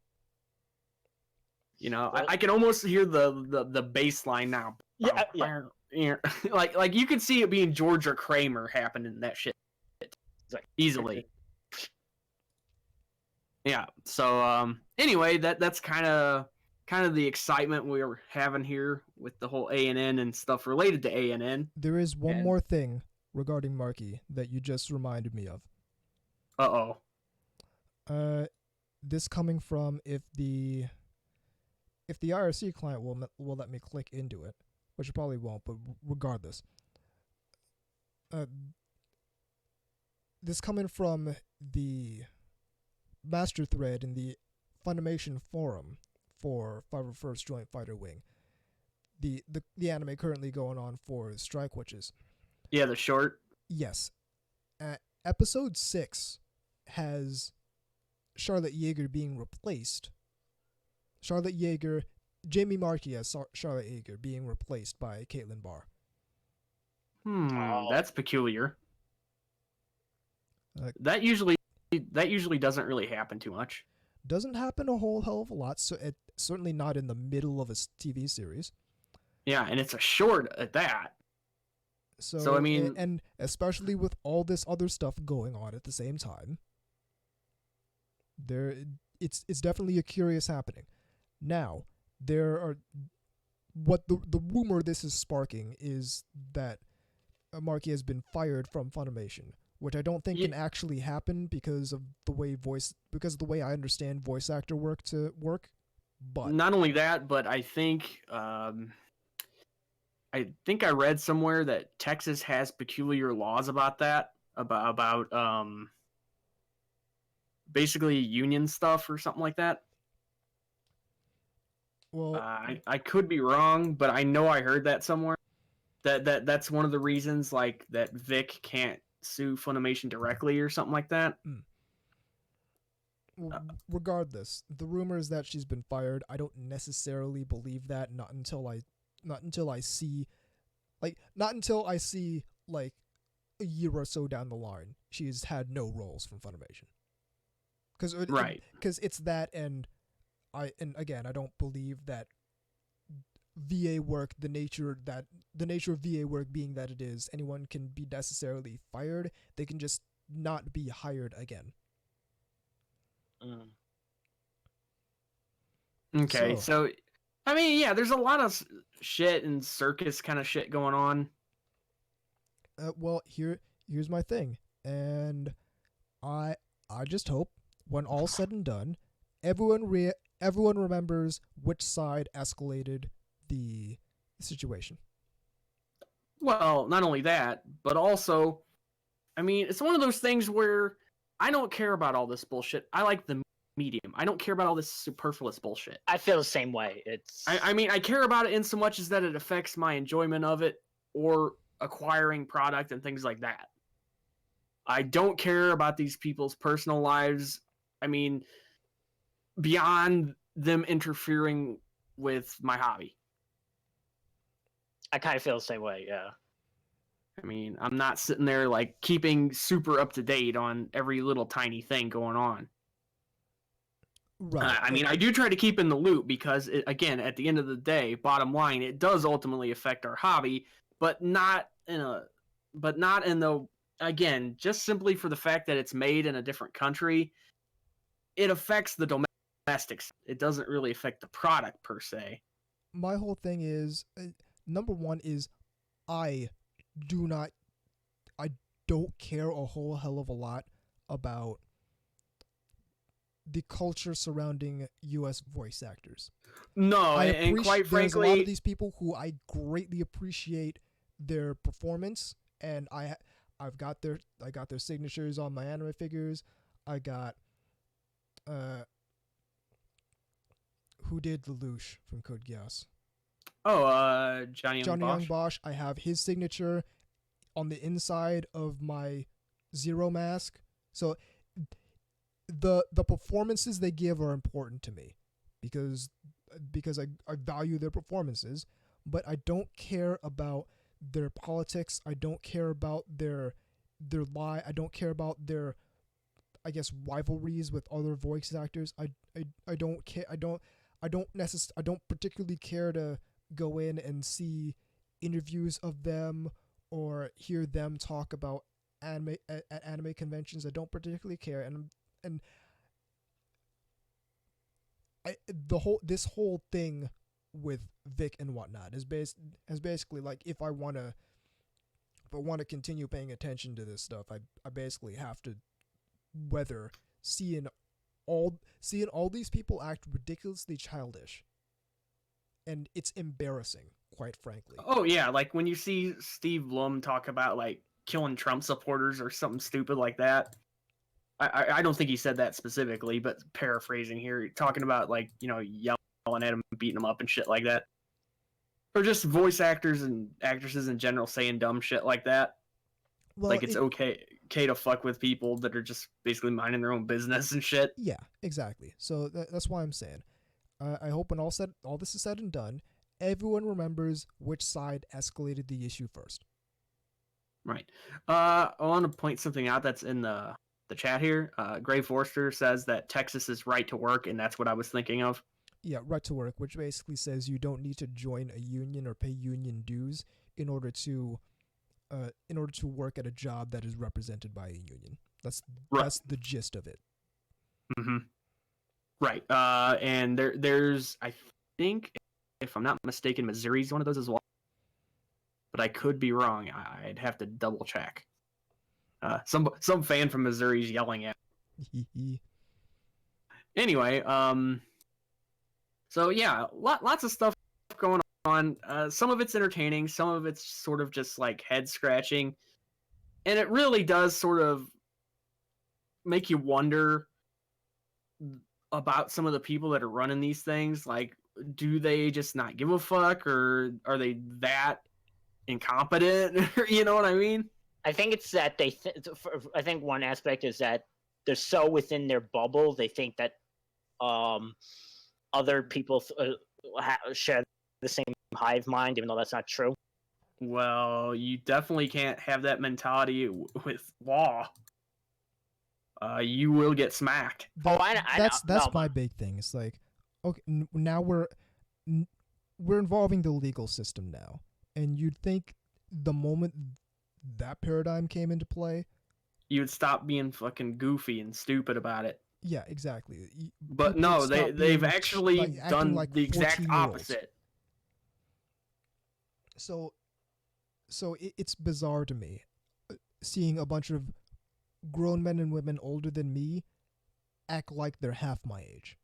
You know, I can almost hear the bass line now. Yeah. like you could see it being George or Kramer happening that shit easily. Yeah. So anyway, that's kind of the excitement we were having here with the whole ANN and stuff related to ANN. There is one more thing regarding Marky that you just reminded me of. Uh-oh. This coming from if the IRC client will let me click into it, which it probably won't, but regardless. This coming from the master thread in the Funimation forum for 501st Joint Fighter Wing. The anime currently going on for Strike Witches. Yeah, the short. Yes. Episode 6 has Charlotte Yeager being replaced. Jamie Marchi as Charlotte Yeager being replaced by Caitlin Barr. That's peculiar. That usually doesn't really happen too much. Doesn't happen a whole hell of a lot, so certainly not in the middle of a TV series. Yeah, and it's a short at that. So I mean, and especially with all this other stuff going on at the same time, it's definitely a curious happening. Now, what the rumor this is sparking is that Marky has been fired from Funimation, which I don't think can actually happen because of the way I understand voice actor work. But not only that, but I think I read somewhere that Texas has peculiar laws about that, about basically union stuff or something like that. Well, I could be wrong, but I know I heard that somewhere. That's one of the reasons, like, that Vic can't sue Funimation directly or something like that. Well, regardless, the rumor is that she's been fired. I don't necessarily believe that. Not until I see like a year or so down the line, she's had no roles from Funimation. Because it's that, and again, I don't believe that VA work, the nature of VA work being that it is, anyone can be necessarily fired. They can just not be hired again. Okay, so I mean, yeah, there's a lot of shit and circus kind of shit going on. Well, here's my thing, and I just hope when all's said and done, everyone remembers which side escalated the situation. Well, not only that, but also, I mean, it's one of those things where I don't care about all this bullshit. I like the medium. I don't care about all this superfluous bullshit. I feel the same way. I mean, I care about it in so much as that it affects my enjoyment of it or acquiring product and things like that. I don't care about these people's personal lives. I mean, beyond them interfering with my hobby. I kind of feel the same way, yeah. I mean, I'm not sitting there like keeping super up to date on every little tiny thing going on. Right. I mean, I do try to keep in the loop because, again, at the end of the day, bottom line, it does ultimately affect our hobby, but not in the, again, just simply for the fact that it's made in a different country, it affects the domestics. It doesn't really affect the product per se. My whole thing is number one is I do not, I don't care a whole hell of a lot about the culture surrounding U.S. voice actors. No, and quite there's a lot frankly, of these people who I greatly appreciate their performance, and I got their signatures on my anime figures. I got who did Lelouch from Code Geass? Johnny Young Bosch. I have his signature on the inside of my Zero mask. So the performances they give are important to me because I value their performances, but I don't care about their politics. I don't care about their lie. I don't care about their, I guess, rivalries with other voice actors. I don't care. I don't particularly care to go in and see interviews of them or hear them talk about anime at anime conventions. I don't particularly care, and this whole thing with Vic and whatnot is basically like if I want to continue paying attention to this stuff, I basically have to weather seeing all these people act ridiculously childish, and it's embarrassing, quite frankly. Oh yeah, like when you see Steve Blum talk about like killing Trump supporters or something stupid like that. I don't think he said that specifically, but paraphrasing here, talking about like, you know, yelling at him, beating him up and shit like that. Or just voice actors and actresses in general saying dumb shit like that. Well, like it's okay to fuck with people that are just basically minding their own business and shit. Yeah, exactly. So that's why I'm saying, I hope when all this is said and done, everyone remembers which side escalated the issue first. Right. I want to point something out that's in the chat here. Gray Forster says that Texas is right to work, and that's what I was thinking of. Yeah, right to work, which basically says you don't need to join a union or pay union dues in order to work at a job that is represented by a union. That's the gist of it. Mm-hmm. Right. And there's, I think, if I'm not mistaken, Missouri's one of those as well. But I could be wrong. I'd have to double check. Some fan from Missouri's yelling at me. Anyway, so yeah, lots of stuff going on. Some of it's entertaining, some of it's sort of just like head scratching, and it really does sort of make you wonder about some of the people that are running these things. Like, do they just not give a fuck, or are they that incompetent? You know what I mean? I think it's that I think one aspect is that they're so within their bubble. They think that other people share the same hive mind, even though that's not true. Well, you definitely can't have that mentality with law. You will get smacked. That's my big thing. It's like, okay, now we're involving the legal system now, and you'd think the moment that paradigm came into play, you'd stop being fucking goofy and stupid about it. Yeah, exactly. But no, they've actually done like the exact opposite. So it's bizarre to me seeing a bunch of grown men and women older than me act like they're half my age.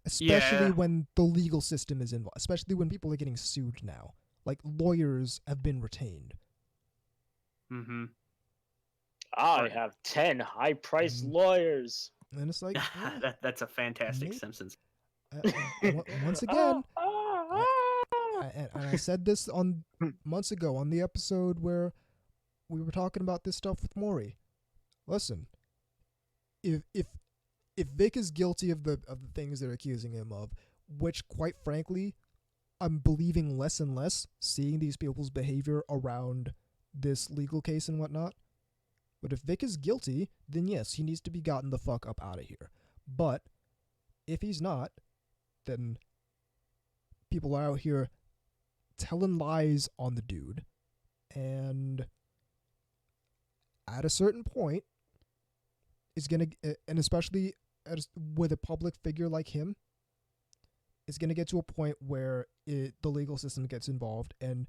Especially when the legal system is involved. Especially when people are getting sued now. Like, lawyers have been retained. Mm-hmm. I have 10 high-priced lawyers. And it's like... that's a fantastic Simpsons. Once again... and I said this months ago on the episode where we were talking about this stuff with Maury. Listen, if Vic is guilty of the things they're accusing him of, which quite frankly, I'm believing less and less, seeing these people's behavior around this legal case and whatnot. But if Vic is guilty, then yes, he needs to be gotten the fuck up out of here. But if he's not, then people are out here telling lies on the dude, and at a certain point is gonna, and especially with a public figure like him, it's going to get to a point where the legal system gets involved, and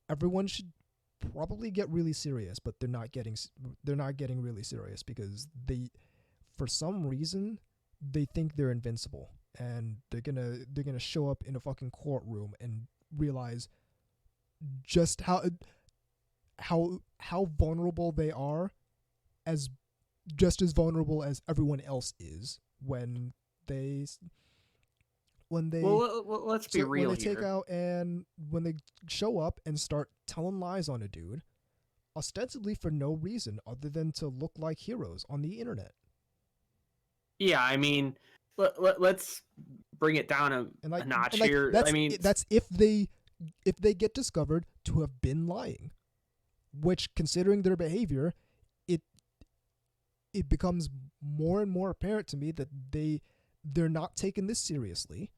everyone should probably get really serious, but they're not getting really serious because for some reason they think they're invincible, and they're gonna show up in a fucking courtroom and realize just how vulnerable they are, as just as vulnerable as everyone else is when they Well, let's be real when they here. take out and when they show up and start telling lies on a dude, ostensibly for no reason other than to look like heroes on the internet. Yeah, I mean, let's bring it down a notch here. I mean, that's if they get discovered to have been lying, which, considering their behavior, it becomes more and more apparent to me that they're not taking this seriously,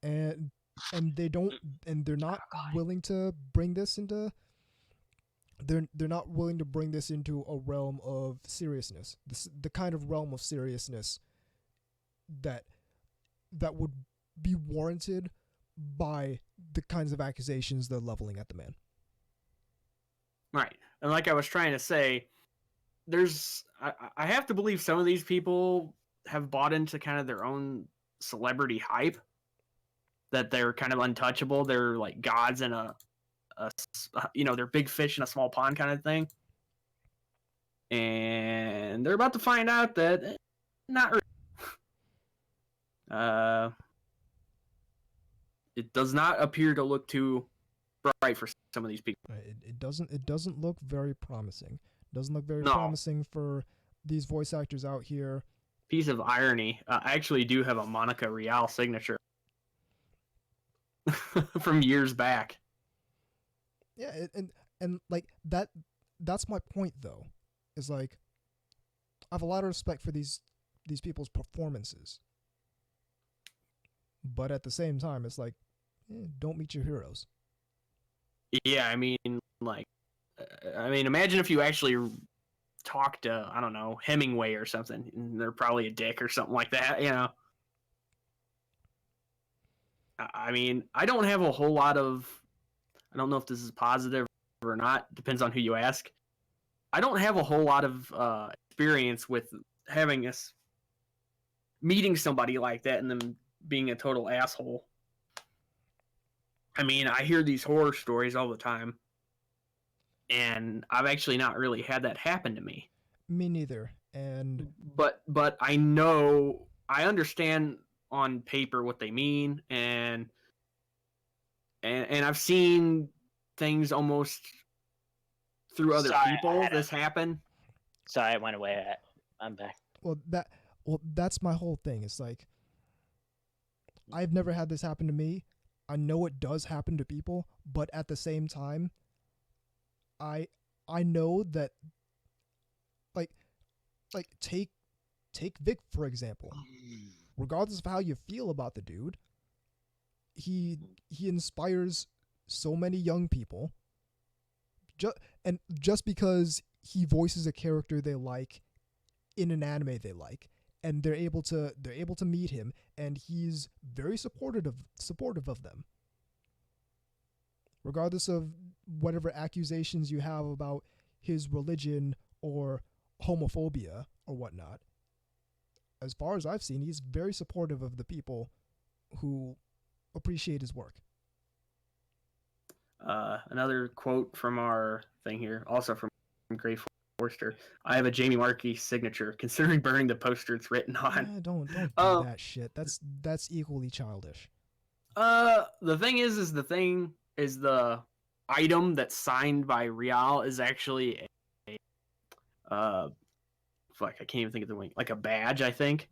and they're not willing to bring this into they're not willing to bring this into a realm of seriousness, the kind of realm of seriousness that would be warranted by the kinds of accusations they're leveling at the man. Right. And like I was trying to say, I have to believe some of these people have bought into kind of their own celebrity hype, that they're kind of untouchable. They're like gods in they're big fish in a small pond kind of thing. And they're about to find out that not really. It does not appear to look too bright for some of these people. It doesn't look very promising. It doesn't look very No. promising for these voice actors out here. Piece of irony. I actually do have a Monica Rial signature from years back. Yeah, and like that's my point though. Is like, I have a lot of respect for these people's performances, but at the same time, it's like, don't meet your heroes. Yeah, I mean, imagine if you actually talked to, I don't know, Hemingway or something, and they're probably a dick or something like that, you know? I mean, I don't have a whole lot of, I don't know if this is positive or not, depends on who you ask. I don't have a whole lot of experience with meeting somebody like that and them being a total asshole. I mean, I hear these horror stories all the time, and I've actually not really had that happen to me. Me neither. And but I understand on paper what they mean, and I've seen things almost through other people this happen. Sorry, I went away. I'm back. Well, that's my whole thing. It's like, I've never had this happen to me. I know it does happen to people, but at the same time, I know that, like take Vic for example. Regardless of how you feel about the dude, he inspires so many young people. Just because he voices a character they like in an anime they like, and they're able to meet him, and he's very supportive of them, regardless of whatever accusations you have about his religion or homophobia or whatnot. As far as I've seen, he's very supportive of the people who appreciate his work. Another quote from our thing here, also from Gray Forster. I have a Jamie Markey signature. Considering burning the poster it's written on. Don't do that shit. That's equally childish. The thing is the item that's signed by Rial is actually I can't even think of the wing. Like a badge, I think.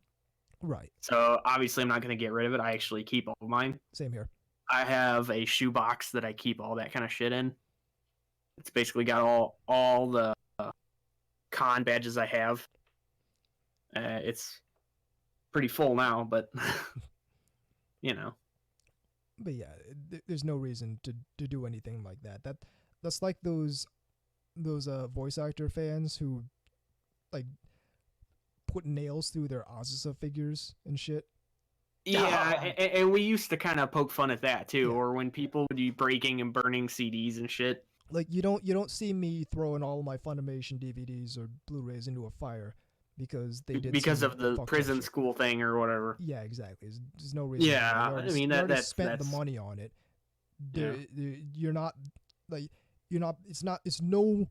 Right. So obviously I'm not going to get rid of it. I actually keep all of mine. Same here. I have a shoebox that I keep all that kind of shit in. It's basically got all the con badges I have. It's pretty full now, but you know. But yeah, there's no reason to do anything like that. That's like those voice actor fans who like put nails through their Azusa figures and shit. Yeah, and we used to kind of poke fun at that too, Yeah. or when people would be breaking and burning CDs and shit. Like you don't see me throwing all of my Funimation DVDs or Blu-rays into a fire because they did Because some of the fucked up prison shit. school thing or whatever. Yeah, exactly. There's no reason. Yeah, You I already, mean, you already that's spent the money on it. Yeah. You're not like you're not. It's no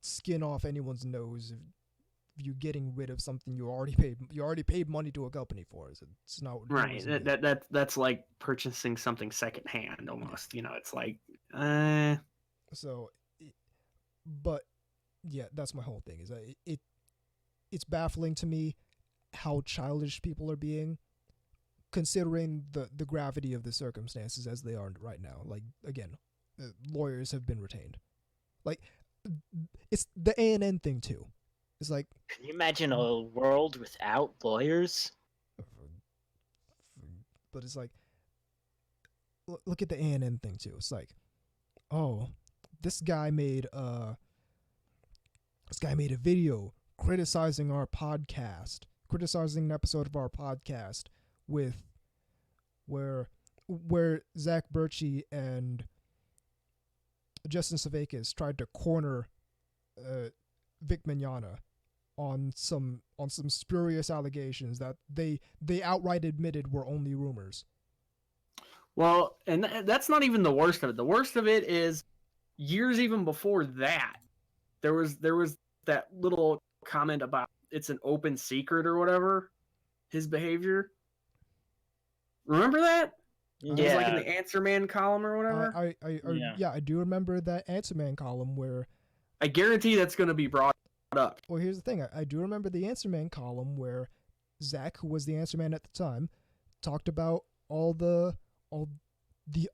skin off anyone's nose if you getting rid of something you already paid money to a company for. It's not Right. That's like purchasing something secondhand almost. You know, it's like, So, but yeah, that's my whole thing. Is that it's baffling to me how childish people are being, considering the gravity of the circumstances as they are right now. Like again, lawyers have been retained. Like it's the ANN thing too. It's like, Can you imagine a world without lawyers? but it's like, look at the ANN thing too. It's like, oh, this guy made a video criticizing our podcast, criticizing an episode of our podcast with where Zach Birchie and Justin Savakis tried to corner Vic Mignogna on some spurious allegations that they outright admitted were only rumors. well, and that's not even the worst of it. The worst of it is years even before that, there was that little comment about it's an open secret or whatever, his behavior. Remember that? It was like in the Answer Man column or whatever. I do remember that Answer Man column where I guarantee that's going to be brought up. Well, here's the thing. I do remember the Answer Man column where Zach, who was the Answer Man at the time, talked about all the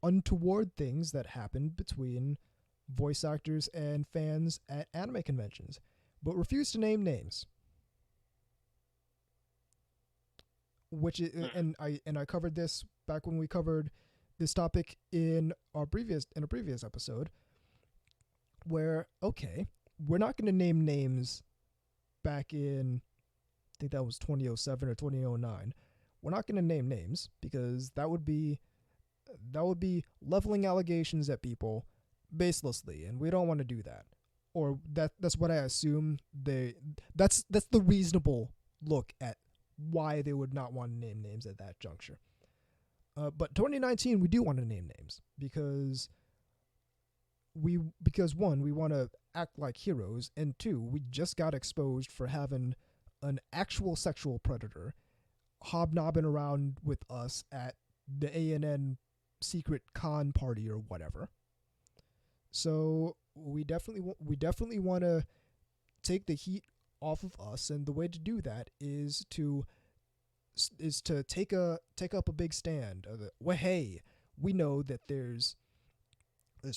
untoward things that happened between voice actors and fans at anime conventions, but refused to name names. Which is, and I covered this back when we covered this topic in a previous episode, where okay, we're not going to name names back in, I think that was 2007 or 2009. We're not going to name names because that would be leveling allegations at people baselessly, and we don't want to do that. Or that's what I assume that's the reasonable look at why they would not want to name names at that juncture. But 2019, we do want to name names because one, we want to act like heroes, and two, we just got exposed for having an actual sexual predator hobnobbing around with us at the ANN secret con party or whatever. So we definitely want to take the heat off of us, and the way to do that is to take up a big stand. Well, hey, we know that there's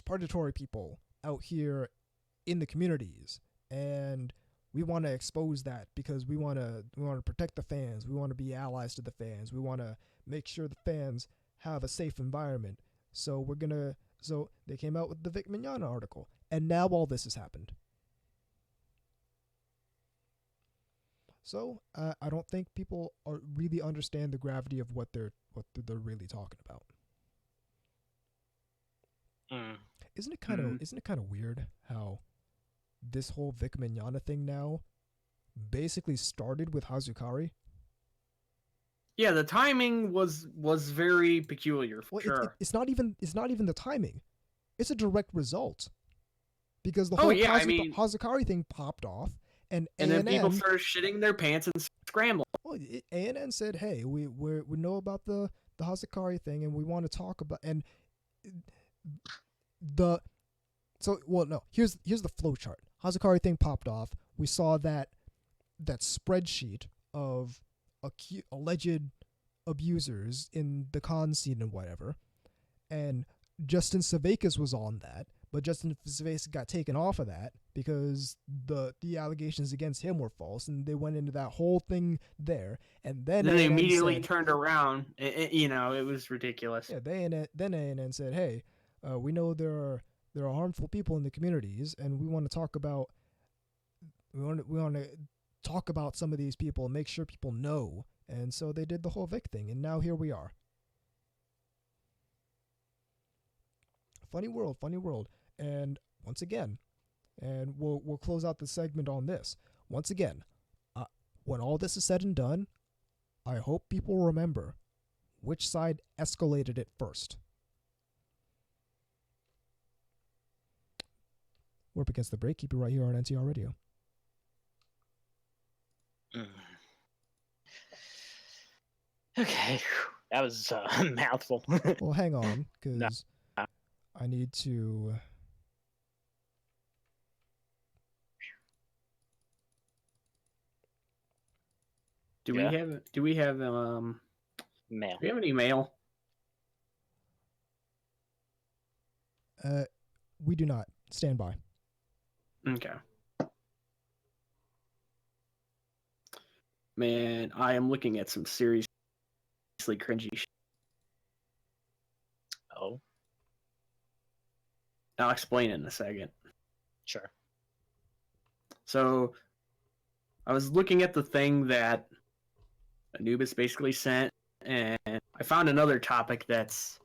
predatory people out here in the communities, and we want to expose that because we want to protect the fans. We want to be allies to the fans. We want to make sure the fans have a safe environment. So they came out with the Vic Mignogna article, and now all this has happened. So I don't think people really understand the gravity of what they're really talking about. Isn't it kind of weird how this whole Vic Mignogna thing now basically started with Hazukari? Yeah, the timing was very peculiar for sure. It's not even the timing; it's a direct result because the whole the Hazukari thing popped off, and then people started shitting their pants and scrambling. Well, ANN said, "Hey, we know about the Hazukari thing, and we want to talk about and the." So here's the flow chart. Hazukari thing popped off. We saw that spreadsheet of alleged abusers in the con scene and whatever, and Justin Savakis was on that, but Justin Savakis got taken off of that because the allegations against him were false, and they went into that whole thing there, and then they immediately turned around. It was ridiculous. Yeah, then ANN said, "Hey, we know there are harmful people in the communities, and we want to talk about some of these people and make sure people know And so they did the whole Vic thing, and now here we are. Funny world, funny world. And once again, and we'll close out the segment on this. Once again, when all this is said and done, I hope people remember which side escalated it first. We're up against the break. Keep it right here on NTR Radio. Okay, that was a mouthful. Well, hang on, because I need to... Do we have mail? Do we have any mail? We do not. Stand by. Okay. Man, I am looking at some seriously cringy shit. Oh, I'll explain it in a second. sure. So, I was looking at the thing that Anubis basically sent, and I found another topic that's